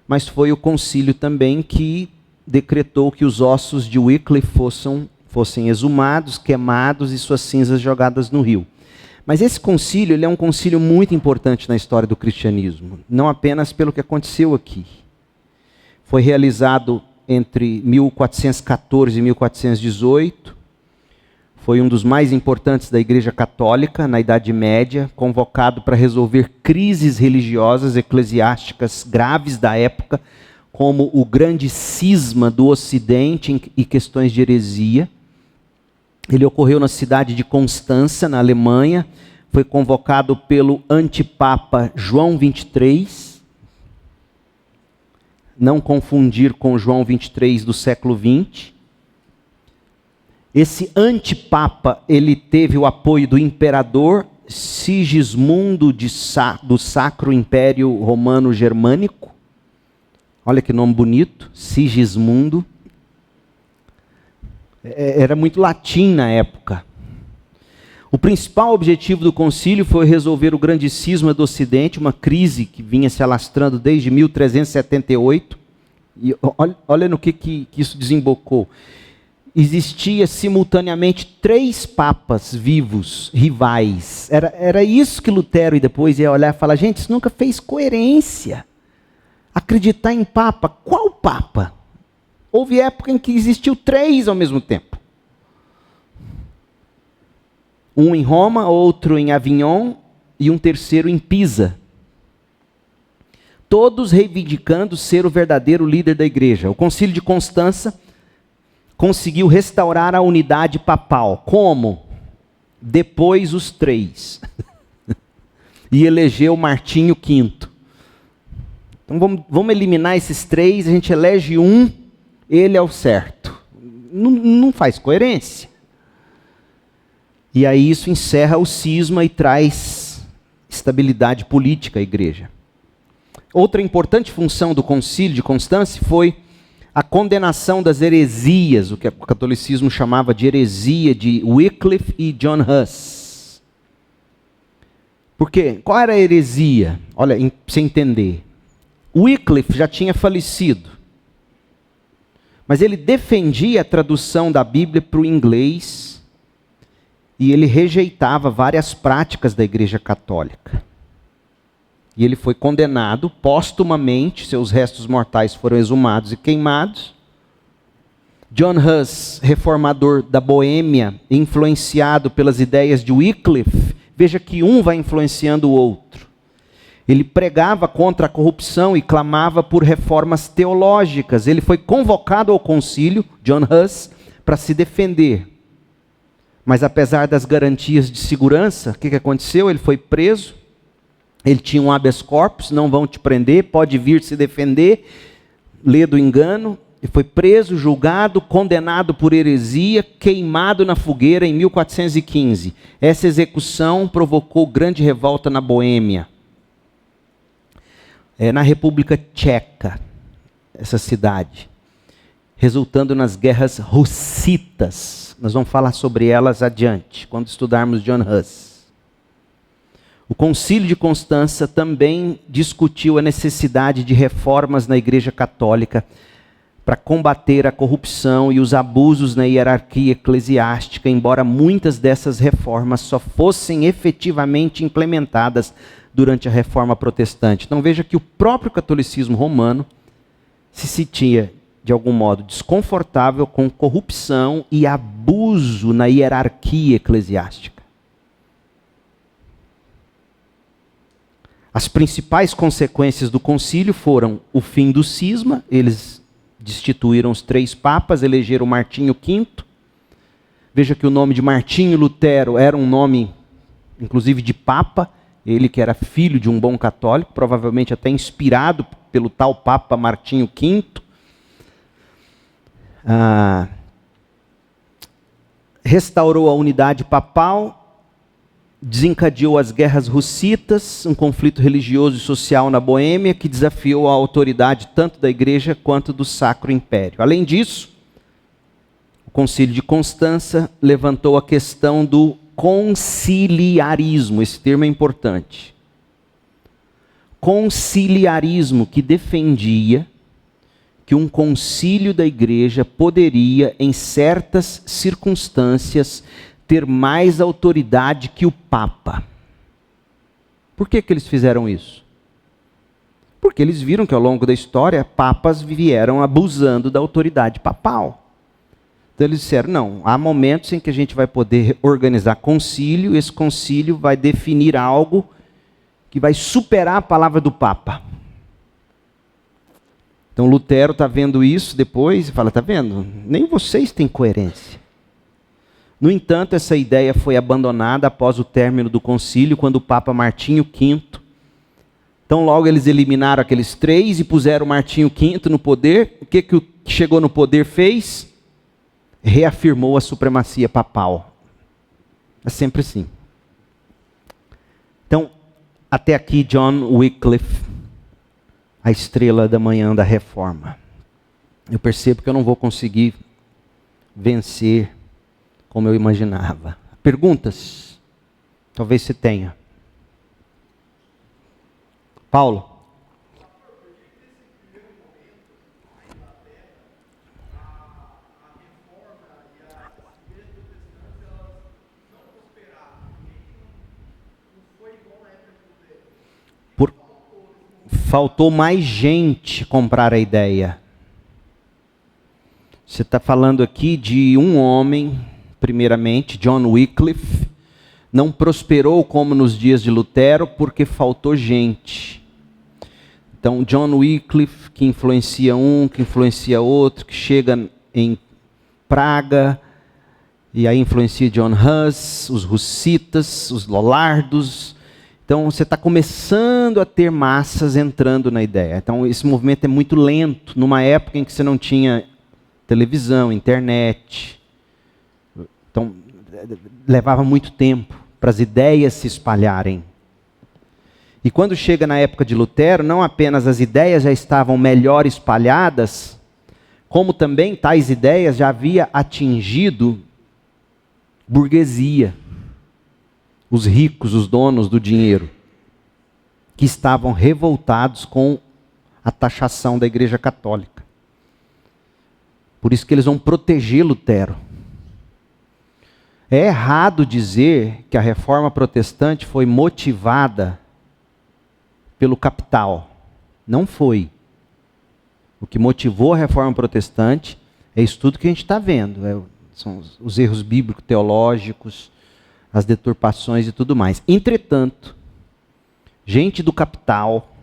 mas foi o concílio também que decretou que os ossos de Wycliffe fossem exumados, queimados e suas cinzas jogadas no rio. Mas esse concílio, ele é um concílio muito importante na história do cristianismo, não apenas pelo que aconteceu aqui. Foi realizado entre 1414 e 1418, foi um dos mais importantes da Igreja Católica na Idade Média, convocado para resolver crises religiosas eclesiásticas graves da época, como o grande cisma do Ocidente e questões de heresia. Ele ocorreu na cidade de Constança, na Alemanha, foi convocado pelo antipapa João 23, não confundir com João 23 do século 20. Esse antipapa, ele teve o apoio do imperador Sigismundo do Sacro Império Romano Germânico. Olha que nome bonito, Sigismundo. Era muito latim na época. O principal objetivo do concílio foi resolver o grande cisma do Ocidente, uma crise que vinha se alastrando desde 1378. E olha no que isso desembocou. Existia simultaneamente 3 papas vivos, rivais. Era isso que Lutero e depois ia olhar e falar, gente, isso nunca fez coerência. Acreditar em papa. Qual papa? Houve época em que existiu 3 ao mesmo tempo. Um em Roma, outro em Avignon e um terceiro em Pisa. Todos reivindicando ser o verdadeiro líder da igreja. O Concílio de Constança conseguiu restaurar a unidade papal. Como? Depois os 3. E elegeu Martinho V. Então vamos eliminar esses 3, a gente elege um, ele é o certo. Não faz coerência. E aí isso encerra o cisma e traz estabilidade política à igreja. Outra importante função do Concílio de Constância foi a condenação das heresias, o que o catolicismo chamava de heresia de Wycliffe e John Huss. Por quê? Qual era a heresia? Olha, para você entender. Wycliffe já tinha falecido, mas ele defendia a tradução da Bíblia para o inglês e ele rejeitava várias práticas da Igreja Católica. E ele foi condenado póstumamente, seus restos mortais foram exumados e queimados. John Huss, reformador da Boêmia, influenciado pelas ideias de Wycliffe, veja que um vai influenciando o outro. Ele pregava contra a corrupção e clamava por reformas teológicas. Ele foi convocado ao concílio, John Huss, para se defender. Mas apesar das garantias de segurança, o que aconteceu? Ele foi preso. Ele tinha um habeas corpus, não vão te prender, pode vir se defender. Lê do engano. Ele foi preso, julgado, condenado por heresia, queimado na fogueira em 1415. Essa execução provocou grande revolta na Boêmia. Na República Tcheca, essa cidade, resultando nas guerras hussitas. Nós vamos falar sobre elas adiante, quando estudarmos John Huss. O Concílio de Constança também discutiu a necessidade de reformas na Igreja Católica para combater a corrupção e os abusos na hierarquia eclesiástica, embora muitas dessas reformas só fossem efetivamente implementadas durante a Reforma Protestante. Então veja que o próprio catolicismo romano se sentia, de algum modo, desconfortável com corrupção e abuso na hierarquia eclesiástica. As principais consequências do concílio foram o fim do cisma, eles destituíram os 3 papas, elegeram Martinho V. Veja que o nome de Martinho Lutero era um nome, inclusive, de papa, ele que era filho de um bom católico, provavelmente até inspirado pelo tal Papa Martinho V. Restaurou a unidade papal, desencadeou as guerras russitas, um conflito religioso e social na Boêmia que desafiou a autoridade tanto da Igreja quanto do Sacro Império. Além disso, o Concílio de Constança levantou a questão do conciliarismo, esse termo é importante. Conciliarismo, que defendia que um concílio da Igreja poderia, em certas circunstâncias, ter mais autoridade que o Papa. Por que eles fizeram isso? Porque eles viram que ao longo da história, papas vieram abusando da autoridade papal. Então eles disseram, não, há momentos em que a gente vai poder organizar concílio, esse concílio vai definir algo que vai superar a palavra do Papa. Então Lutero está vendo isso depois e fala, está vendo? Nem vocês têm coerência. No entanto, essa ideia foi abandonada após o término do concílio, quando o Papa Martinho V. Então logo eles eliminaram aqueles 3 e puseram Martinho V no poder. O que o que chegou no poder fez? Reafirmou a supremacia papal. É sempre assim. Então, até aqui John Wycliffe, a estrela da manhã da Reforma. Eu percebo que eu não vou conseguir vencer como eu imaginava. Perguntas? Talvez você tenha. Paulo? Faltou mais gente comprar a ideia. Você está falando aqui de um homem, primeiramente, John Wycliffe, não prosperou como nos dias de Lutero porque faltou gente. Então, John Wycliffe, que influencia um, que influencia outro, que chega em Praga, e aí influencia John Hus, os russitas, os lollardos. Então, você está começando a ter massas entrando na ideia. Então, esse movimento é muito lento, numa época em que você não tinha televisão, internet. Então, levava muito tempo para as ideias se espalharem. E quando chega na época de Lutero, não apenas as ideias já estavam melhor espalhadas, como também tais ideias já havia atingido burguesia, os ricos, os donos do dinheiro, que estavam revoltados com a taxação da Igreja Católica. Por isso que eles vão proteger Lutero. É errado dizer que a reforma protestante foi motivada pelo capital. Não foi. O que motivou a reforma protestante é isso tudo que a gente está vendo. São os erros bíblico-teológicos, as deturpações e tudo mais. Entretanto, gente do capital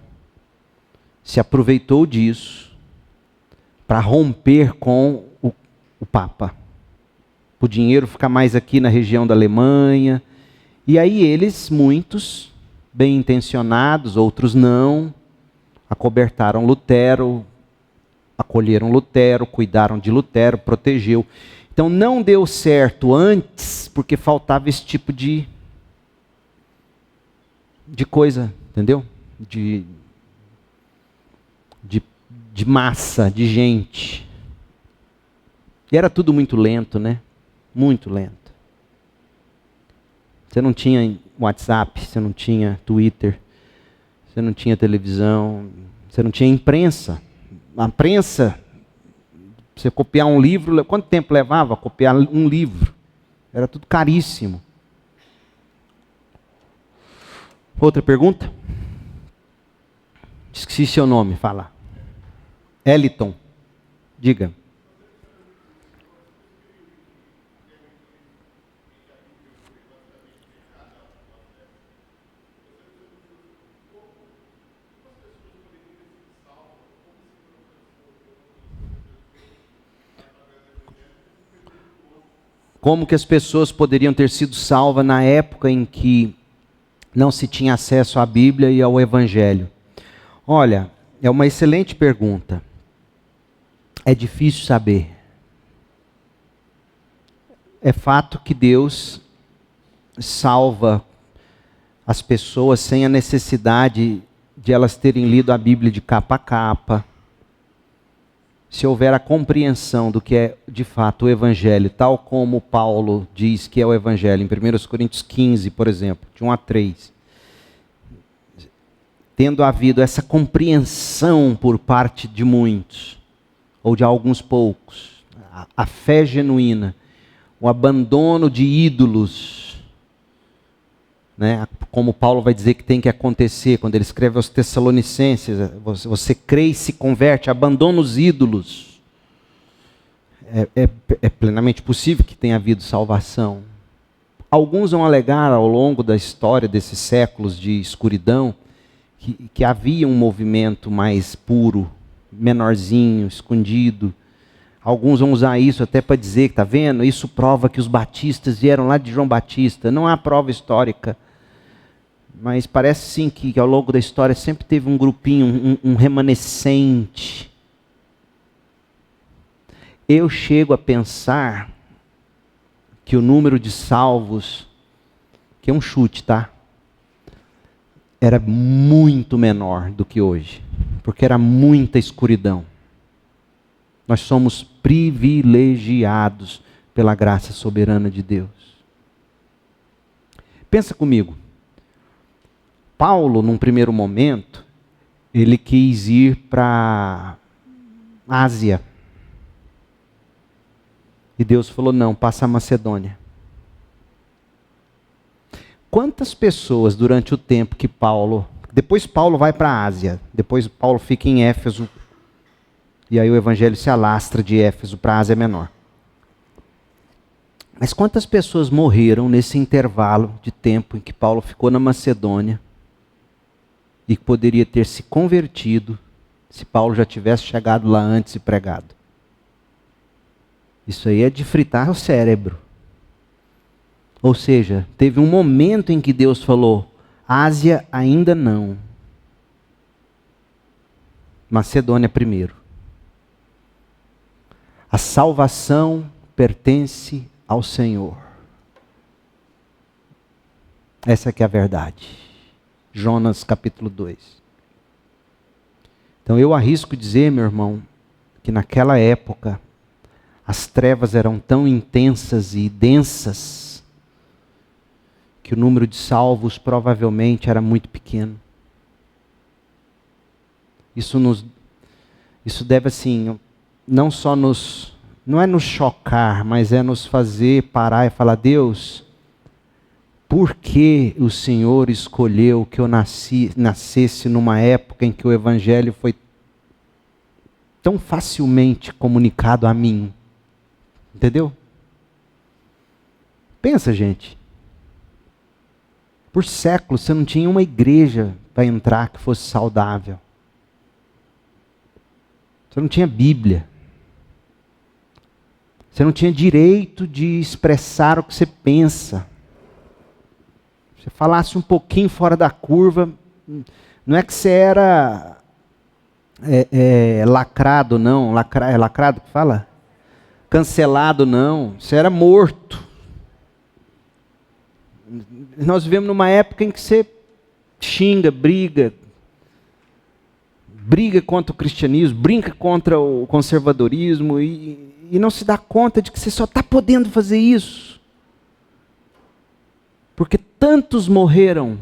se aproveitou disso para romper com o Papa. O dinheiro ficar mais aqui na região da Alemanha. E aí eles, muitos, bem intencionados, outros não, acobertaram Lutero, acolheram Lutero, cuidaram de Lutero, protegeu. Então não deu certo antes, porque faltava esse tipo de coisa, entendeu? De massa, de gente. E era tudo muito lento, né? Muito lento. Você não tinha WhatsApp, você não tinha Twitter, você não tinha televisão, você não tinha imprensa. A imprensa, você copiar um livro, quanto tempo levava copiar um livro? Era tudo caríssimo. Outra pergunta? Esqueci seu nome, fala. Eliton, diga. Como que as pessoas poderiam ter sido salvas na época em que não se tinha acesso à Bíblia e ao Evangelho? Olha, é uma excelente pergunta. É difícil saber. É fato que Deus salva as pessoas sem a necessidade de elas terem lido a Bíblia de capa a capa. Se houver a compreensão do que é de fato o Evangelho, tal como Paulo diz que é o Evangelho, em 1 Coríntios 15, por exemplo, de 1 a 3. Tendo havido essa compreensão por parte de muitos, ou de alguns poucos, a fé genuína, o abandono de ídolos, né? Como Paulo vai dizer que tem que acontecer quando ele escreve aos Tessalonicenses: você crê e se converte, abandona os ídolos. É plenamente possível que tenha havido salvação. Alguns vão alegar ao longo da história desses séculos de escuridão que havia um movimento mais puro, menorzinho, escondido. Alguns vão usar isso até para dizer que, está vendo, isso prova que os batistas vieram lá de João Batista. Não há prova histórica. Mas parece sim que ao longo da história sempre teve um grupinho, um remanescente. Eu chego a pensar que o número de salvos, que é um chute, tá? Era muito menor do que hoje. Porque era muita escuridão. Nós somos privilegiados pela graça soberana de Deus. Pensa comigo. Paulo, num primeiro momento, ele quis ir para a Ásia. E Deus falou: não, passa a Macedônia. Quantas pessoas durante o tempo que Paulo... Depois Paulo vai para a Ásia. Depois Paulo fica em Éfeso. E aí o evangelho se alastra de Éfeso para a Ásia Menor. Mas quantas pessoas morreram nesse intervalo de tempo em que Paulo ficou na Macedônia e que poderia ter se convertido se Paulo já tivesse chegado lá antes e pregado? Isso aí é de fritar o cérebro. Ou seja, teve um momento em que Deus falou: Ásia ainda não. Macedônia primeiro. A salvação pertence ao Senhor. Essa que é a verdade. Jonas capítulo 2. Então eu arrisco dizer, meu irmão, que naquela época as trevas eram tão intensas e densas que o número de salvos provavelmente era muito pequeno. Isso deve assim, não só não é nos chocar, mas é nos fazer parar e falar: Deus, por que o Senhor escolheu que eu nascesse numa época em que o Evangelho foi tão facilmente comunicado a mim? Entendeu? Pensa, gente. Por séculos você não tinha uma igreja para entrar que fosse saudável. Você não tinha Bíblia. Você não tinha direito de expressar o que você pensa. Se você falasse um pouquinho fora da curva, não é que você era lacrado, não. É lacrado que fala? Cancelado, não. Você era morto. Nós vivemos numa época em que você xinga, briga contra o cristianismo, brinca contra o conservadorismo e não se dá conta de que você só está podendo fazer isso porque tantos morreram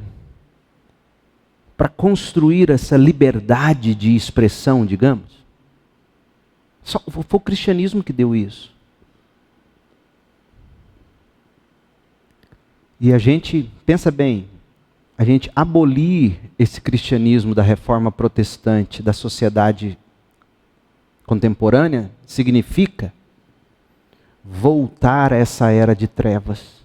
para construir essa liberdade de expressão, digamos. Foi o cristianismo que deu isso. E a gente, pensa bem, a gente abolir esse cristianismo da reforma protestante da sociedade contemporânea significa voltar a essa era de trevas.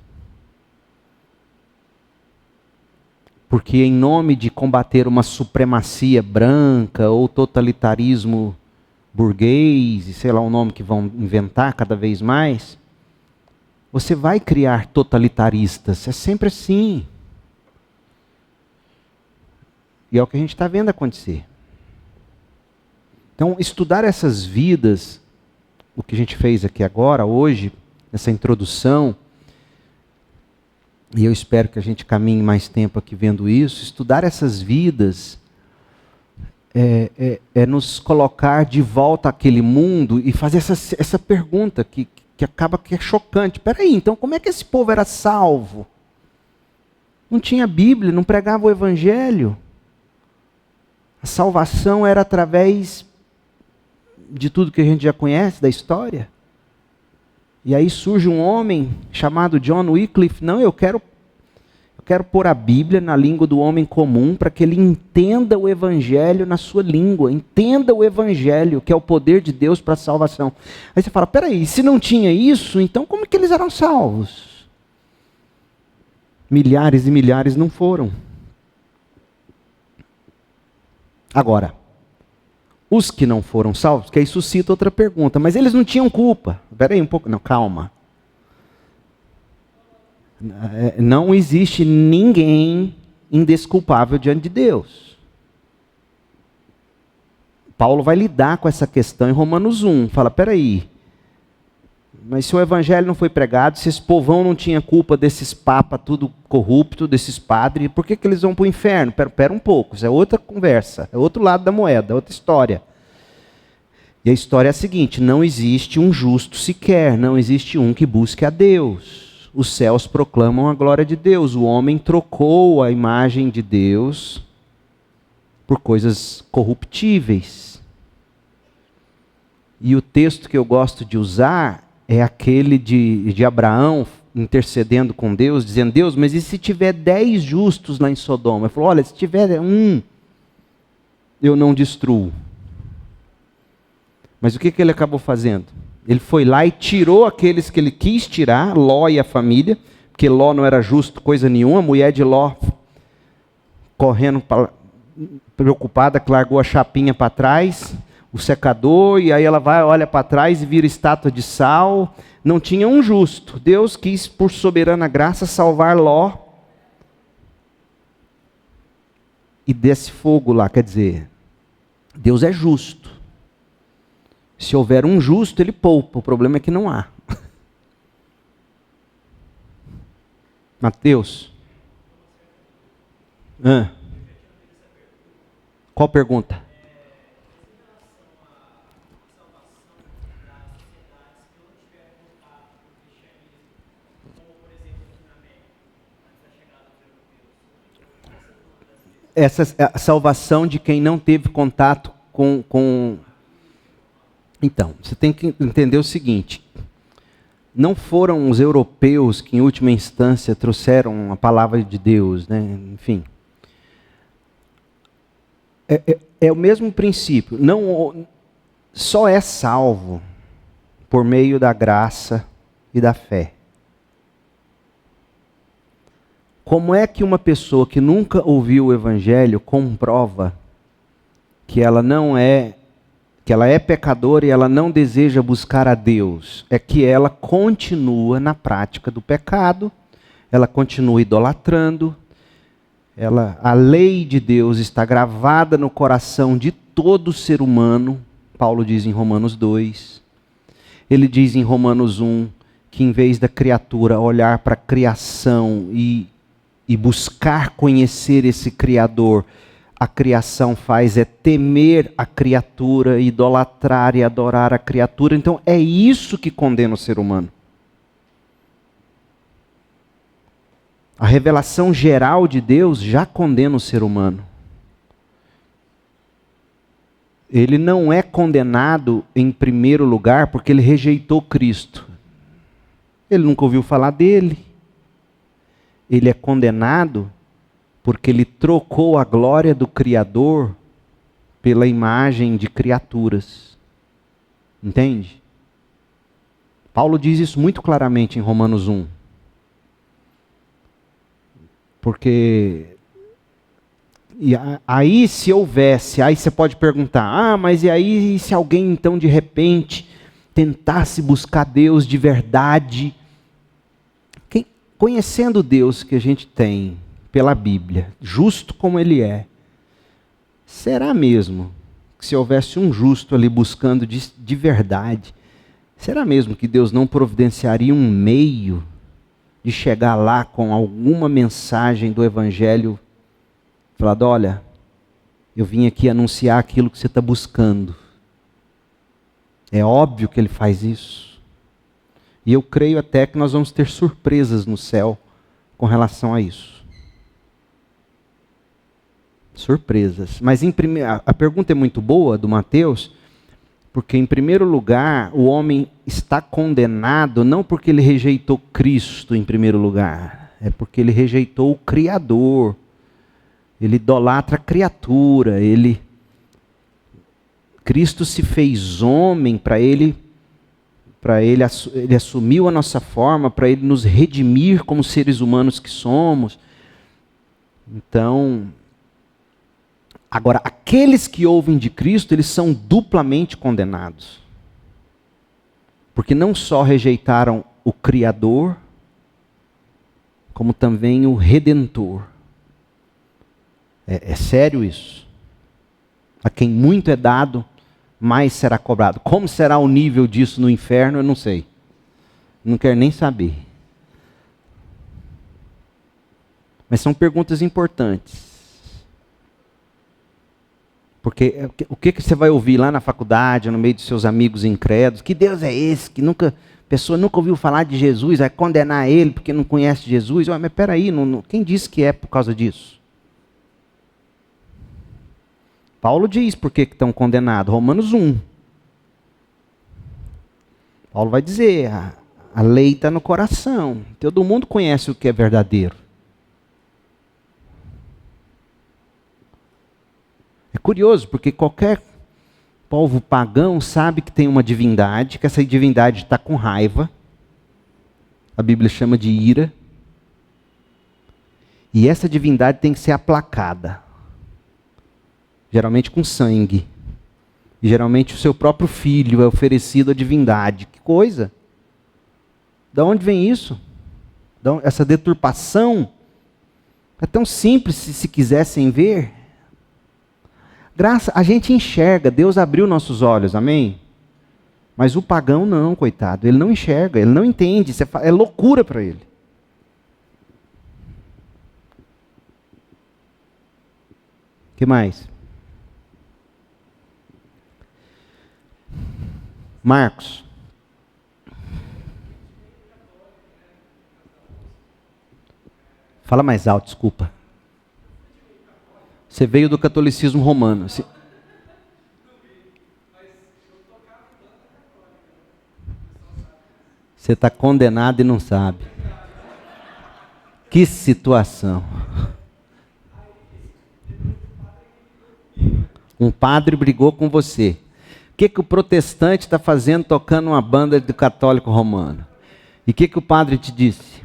Porque em nome de combater uma supremacia branca ou totalitarismo burguês, e sei lá o nome que vão inventar cada vez mais, você vai criar totalitaristas. É sempre assim. E é o que a gente está vendo acontecer. Então, estudar essas vidas, o que a gente fez aqui agora, hoje, essa introdução, e eu espero que a gente caminhe mais tempo aqui vendo isso, estudar essas vidas é nos colocar de volta àquele mundo e fazer essa pergunta que acaba que é chocante. Peraí, então como é que esse povo era salvo? Não tinha Bíblia, não pregava o Evangelho. A salvação era através de tudo que a gente já conhece da história. E aí surge um homem chamado John Wycliffe. Não, eu quero pôr a Bíblia na língua do homem comum para que ele entenda o Evangelho na sua língua. Entenda o Evangelho, que é o poder de Deus para a salvação. Aí você fala, peraí, se não tinha isso, então como que eles eram salvos? Milhares e milhares não foram. Agora, os que não foram salvos, que aí suscita outra pergunta, mas eles não tinham culpa. Espera aí um pouco, não, calma. Não existe ninguém indesculpável diante de Deus. Paulo vai lidar com essa questão em Romanos 1. Fala, espera aí, mas se o evangelho não foi pregado, se esse povão não tinha culpa desses papas tudo corrupto, desses padres, por que eles vão para o inferno? Pera um pouco, isso é outra conversa, é outro lado da moeda, é outra história. E a história é a seguinte, não existe um justo sequer, não existe um que busque a Deus. Os céus proclamam a glória de Deus, o homem trocou a imagem de Deus por coisas corruptíveis. E o texto que eu gosto de usar é aquele de Abraão intercedendo com Deus, dizendo, Deus, mas e se tiver 10 justos lá em Sodoma? Ele falou, olha, se tiver um, eu não destruo. Mas o que ele acabou fazendo? Ele foi lá e tirou aqueles que ele quis tirar, Ló e a família, porque Ló não era justo coisa nenhuma, a mulher de Ló, correndo, preocupada, que largou a chapinha para trás, o secador, e aí ela vai, olha para trás e vira estátua de sal. Não tinha um justo. Deus quis, por soberana graça, salvar Ló. E desce fogo lá, quer dizer, Deus é justo. Se houver um justo, ele poupa. O problema é que não há. Mateus. Qual pergunta? Essa é a salvação de quem não teve contato com... Então, você tem que entender o seguinte. Não foram os europeus que, em última instância, trouxeram a palavra de Deus, né? Enfim. É o mesmo princípio. Não, só é salvo por meio da graça e da fé. Como é que uma pessoa que nunca ouviu o Evangelho comprova que ela é pecadora e ela não deseja buscar a Deus? É que ela continua na prática do pecado, ela continua idolatrando, a lei de Deus está gravada no coração de todo ser humano, Paulo diz em Romanos 2. Ele diz em Romanos 1 que em vez da criatura olhar para a criação e buscar conhecer esse Criador, a criação faz é temer a criatura, idolatrar e adorar a criatura. Então é isso que condena o ser humano. A revelação geral de Deus já condena o ser humano. Ele não é condenado em primeiro lugar porque ele rejeitou Cristo. Ele nunca ouviu falar dele. Ele é condenado porque ele trocou a glória do Criador pela imagem de criaturas. Entende? Paulo diz isso muito claramente em Romanos 1. Porque aí se houvesse, aí você pode perguntar, mas e aí se alguém então de repente tentasse buscar Deus de verdade, conhecendo o Deus que a gente tem pela Bíblia, justo como Ele é, será mesmo que se houvesse um justo ali buscando de verdade, será mesmo que Deus não providenciaria um meio de chegar lá com alguma mensagem do Evangelho, falando, olha, eu vim aqui anunciar aquilo que você está buscando. É óbvio que Ele faz isso. E eu creio até que nós vamos ter surpresas no céu com relação a isso. Surpresas. Mas a pergunta é muito boa do Mateus, porque em primeiro lugar, o homem está condenado não porque ele rejeitou Cristo em primeiro lugar, é porque ele rejeitou o Criador. Ele idolatra a criatura, Cristo se fez homem para ele assumiu a nossa forma, para ele nos redimir como seres humanos que somos. Então, agora, aqueles que ouvem de Cristo, eles são duplamente condenados. Porque não só rejeitaram o Criador, como também o Redentor. É sério isso. A quem muito é dado, mais será cobrado. Como será o nível disso no inferno, eu não sei. Não quero nem saber. Mas são perguntas importantes. Porque o que você vai ouvir lá na faculdade, no meio dos seus amigos incrédulos? Que Deus é esse? Que a pessoa nunca ouviu falar de Jesus, vai condenar ele porque não conhece Jesus? Mas espera aí, quem disse que é por causa disso? Paulo diz por que estão condenados. Romanos 1. Paulo vai dizer, a lei está no coração. Todo mundo conhece o que é verdadeiro. É curioso, porque qualquer povo pagão sabe que tem uma divindade, que essa divindade está com raiva. A Bíblia chama de ira. E essa divindade tem que ser aplacada. Geralmente com sangue. E geralmente o seu próprio filho é oferecido à divindade. Que coisa! De onde vem isso? Essa deturpação é tão simples se quisessem ver. A gente enxerga, Deus abriu nossos olhos, amém? Mas o pagão não, coitado. Ele não enxerga, ele não entende. É loucura para ele. O que mais? Marcos. Fala mais alto, desculpa. Você veio do catolicismo romano. Você está condenado e não sabe. Que situação. Um padre brigou com você. O que o protestante está fazendo tocando uma banda do católico romano? E o que o padre te disse?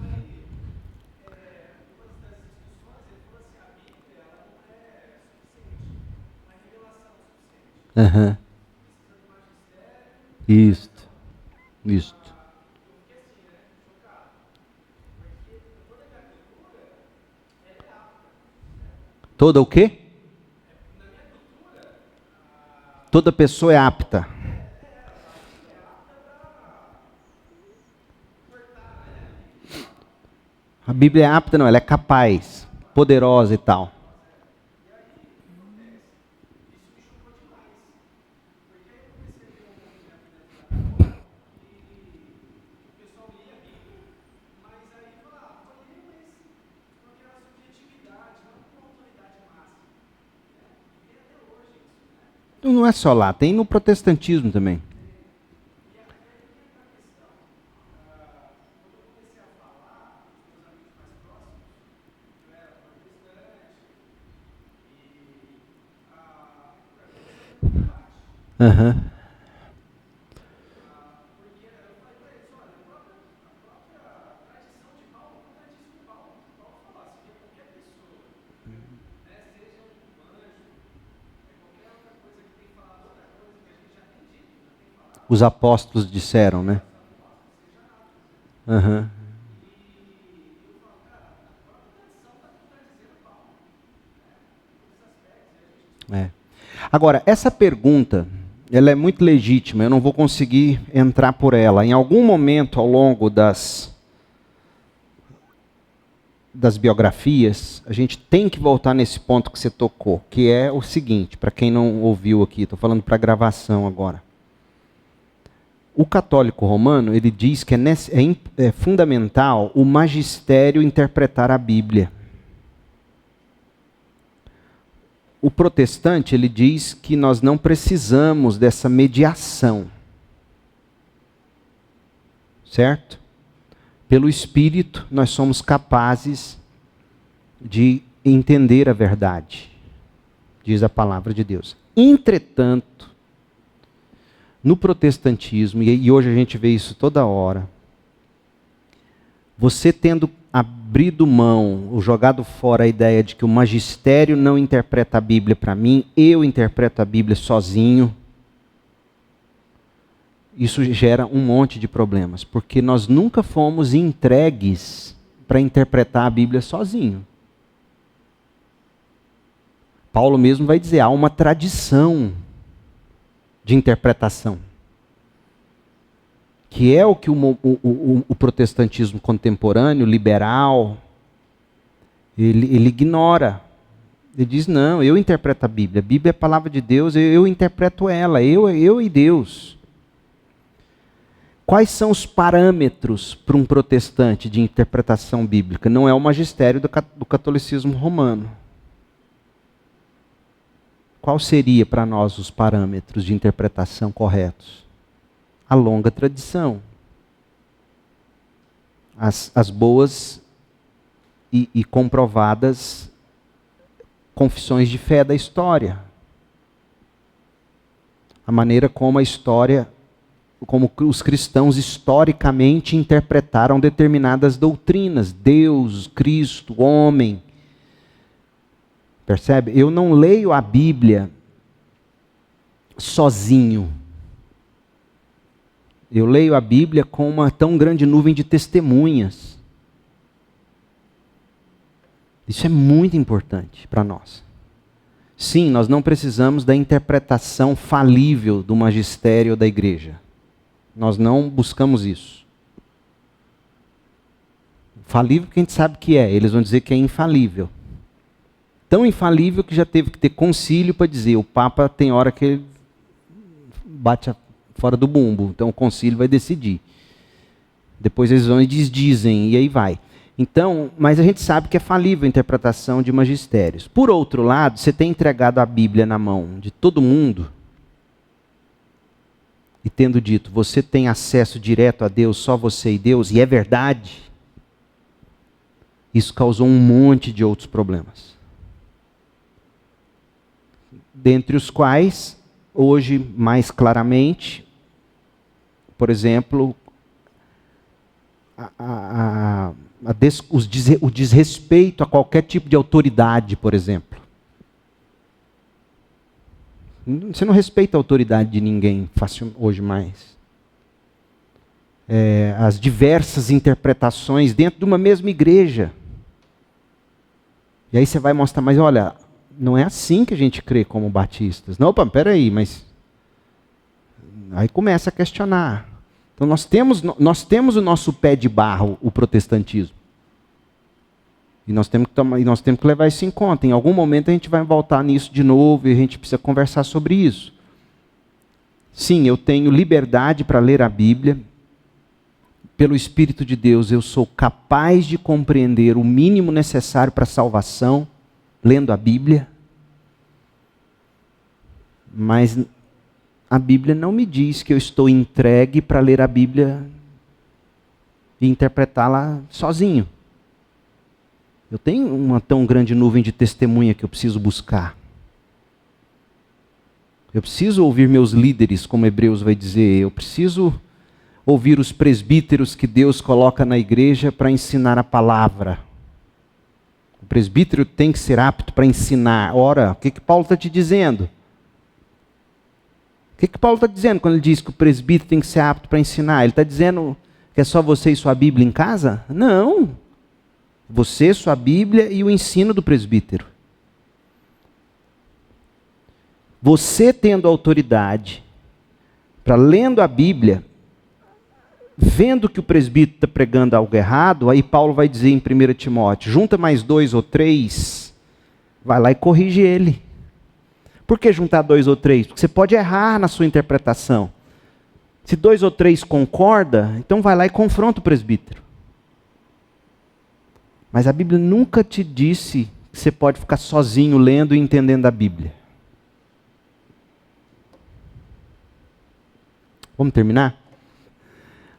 Uhum. Isto. Toda o quê? Toda pessoa é apta. A Bíblia é apta, não, ela é capaz, poderosa e tal. Não é só lá, tem no protestantismo também. Uhum. Os apóstolos disseram, né? Uhum. É. Agora, essa pergunta, ela é muito legítima, eu não vou conseguir entrar por ela. Em algum momento ao longo das biografias, a gente tem que voltar nesse ponto que você tocou, que é o seguinte, para quem não ouviu aqui, estou falando para gravação agora. O católico romano, ele diz que é fundamental o magistério interpretar a Bíblia. O protestante, ele diz que nós não precisamos dessa mediação. Certo? Pelo Espírito, nós somos capazes de entender a verdade, diz a palavra de Deus. Entretanto, no protestantismo, e hoje a gente vê isso toda hora, você tendo abrido mão, ou jogado fora a ideia de que o magistério não interpreta a Bíblia para mim, eu interpreto a Bíblia sozinho, isso gera um monte de problemas, porque nós nunca fomos entregues para interpretar a Bíblia sozinho. Paulo mesmo vai dizer, há uma tradição de interpretação, que é o que o protestantismo contemporâneo, liberal, ele ignora. Ele diz, não, eu interpreto a Bíblia é a palavra de Deus, eu interpreto ela, eu e Deus. Quais são os parâmetros para um protestante de interpretação bíblica? Não é o magistério do catolicismo romano. Qual seria para nós os parâmetros de interpretação corretos? A longa tradição. As boas e comprovadas confissões de fé da história. A maneira como a história, como os cristãos historicamente interpretaram determinadas doutrinas. Deus, Cristo, homem. Percebe? Eu não leio a Bíblia sozinho. Eu leio a Bíblia com uma tão grande nuvem de testemunhas. Isso é muito importante para nós. Sim, nós não precisamos da interpretação falível do magistério da igreja. Nós não buscamos isso. Falível que a gente sabe que é, eles vão dizer que é infalível. Tão infalível que já teve que ter concílio para dizer, o Papa tem hora que ele bate fora do bumbo, então o concílio vai decidir. Depois eles vão e desdizem, e aí vai. Então, mas a gente sabe que é falível a interpretação de magistérios. Por outro lado, você tem entregado a Bíblia na mão de todo mundo, e tendo dito, você tem acesso direto a Deus, só você e Deus, e é verdade, isso causou um monte de outros problemas. Dentre os quais, hoje mais claramente, por exemplo, o desrespeito a qualquer tipo de autoridade, por exemplo. Você não respeita a autoridade de ninguém hoje mais. As diversas interpretações dentro de uma mesma igreja. E aí você vai mostrar, mas olha, não é assim que a gente crê como batistas. Não, opa, peraí, mas... Aí começa a questionar. Então nós temos o nosso pé de barro, o protestantismo. E nós temos que levar isso em conta. Em algum momento a gente vai voltar nisso de novo e a gente precisa conversar sobre isso. Sim, eu tenho liberdade para ler a Bíblia. Pelo Espírito de Deus eu sou capaz de compreender o mínimo necessário para a salvação, lendo a Bíblia. Mas a Bíblia não me diz que eu estou entregue para ler a Bíblia e interpretá-la sozinho. Eu tenho uma tão grande nuvem de testemunha que eu preciso buscar. Eu preciso ouvir meus líderes, como Hebreus vai dizer. Eu preciso ouvir os presbíteros que Deus coloca na igreja para ensinar a palavra. O presbítero tem que ser apto para ensinar. Ora, o que Paulo está te dizendo? O que Paulo está dizendo quando ele diz que o presbítero tem que ser apto para ensinar? Ele está dizendo que é só você e sua Bíblia em casa? Não. Você, sua Bíblia e o ensino do presbítero. Você tendo autoridade para, lendo a Bíblia, vendo que o presbítero está pregando algo errado, aí Paulo vai dizer em 1 Timóteo, junta mais 2 ou 3, vai lá e corrige ele. Por que juntar 2 ou 3? Porque você pode errar na sua interpretação. Se 2 ou 3 concorda, então vai lá e confronta o presbítero. Mas a Bíblia nunca te disse que você pode ficar sozinho lendo e entendendo a Bíblia. Vamos terminar?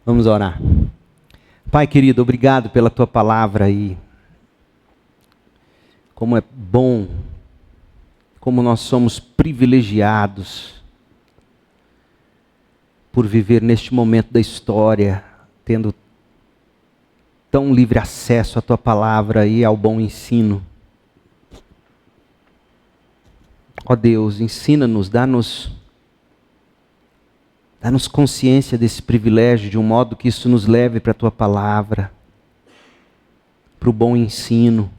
Vamos orar. Pai querido, obrigado pela tua palavra aí. Como é bom, como nós somos privilegiados por viver neste momento da história, tendo tão livre acesso à tua palavra e ao bom ensino. Ó Deus, ensina-nos, dá-nos consciência desse privilégio, de um modo que isso nos leve para a tua palavra, para o bom ensino.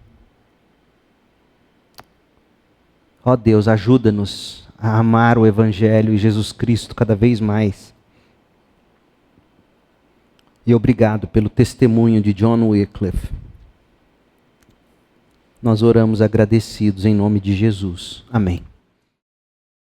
Ó Deus, ajuda-nos a amar o Evangelho e Jesus Cristo cada vez mais. E obrigado pelo testemunho de John Wycliffe. Nós oramos agradecidos em nome de Jesus. Amém.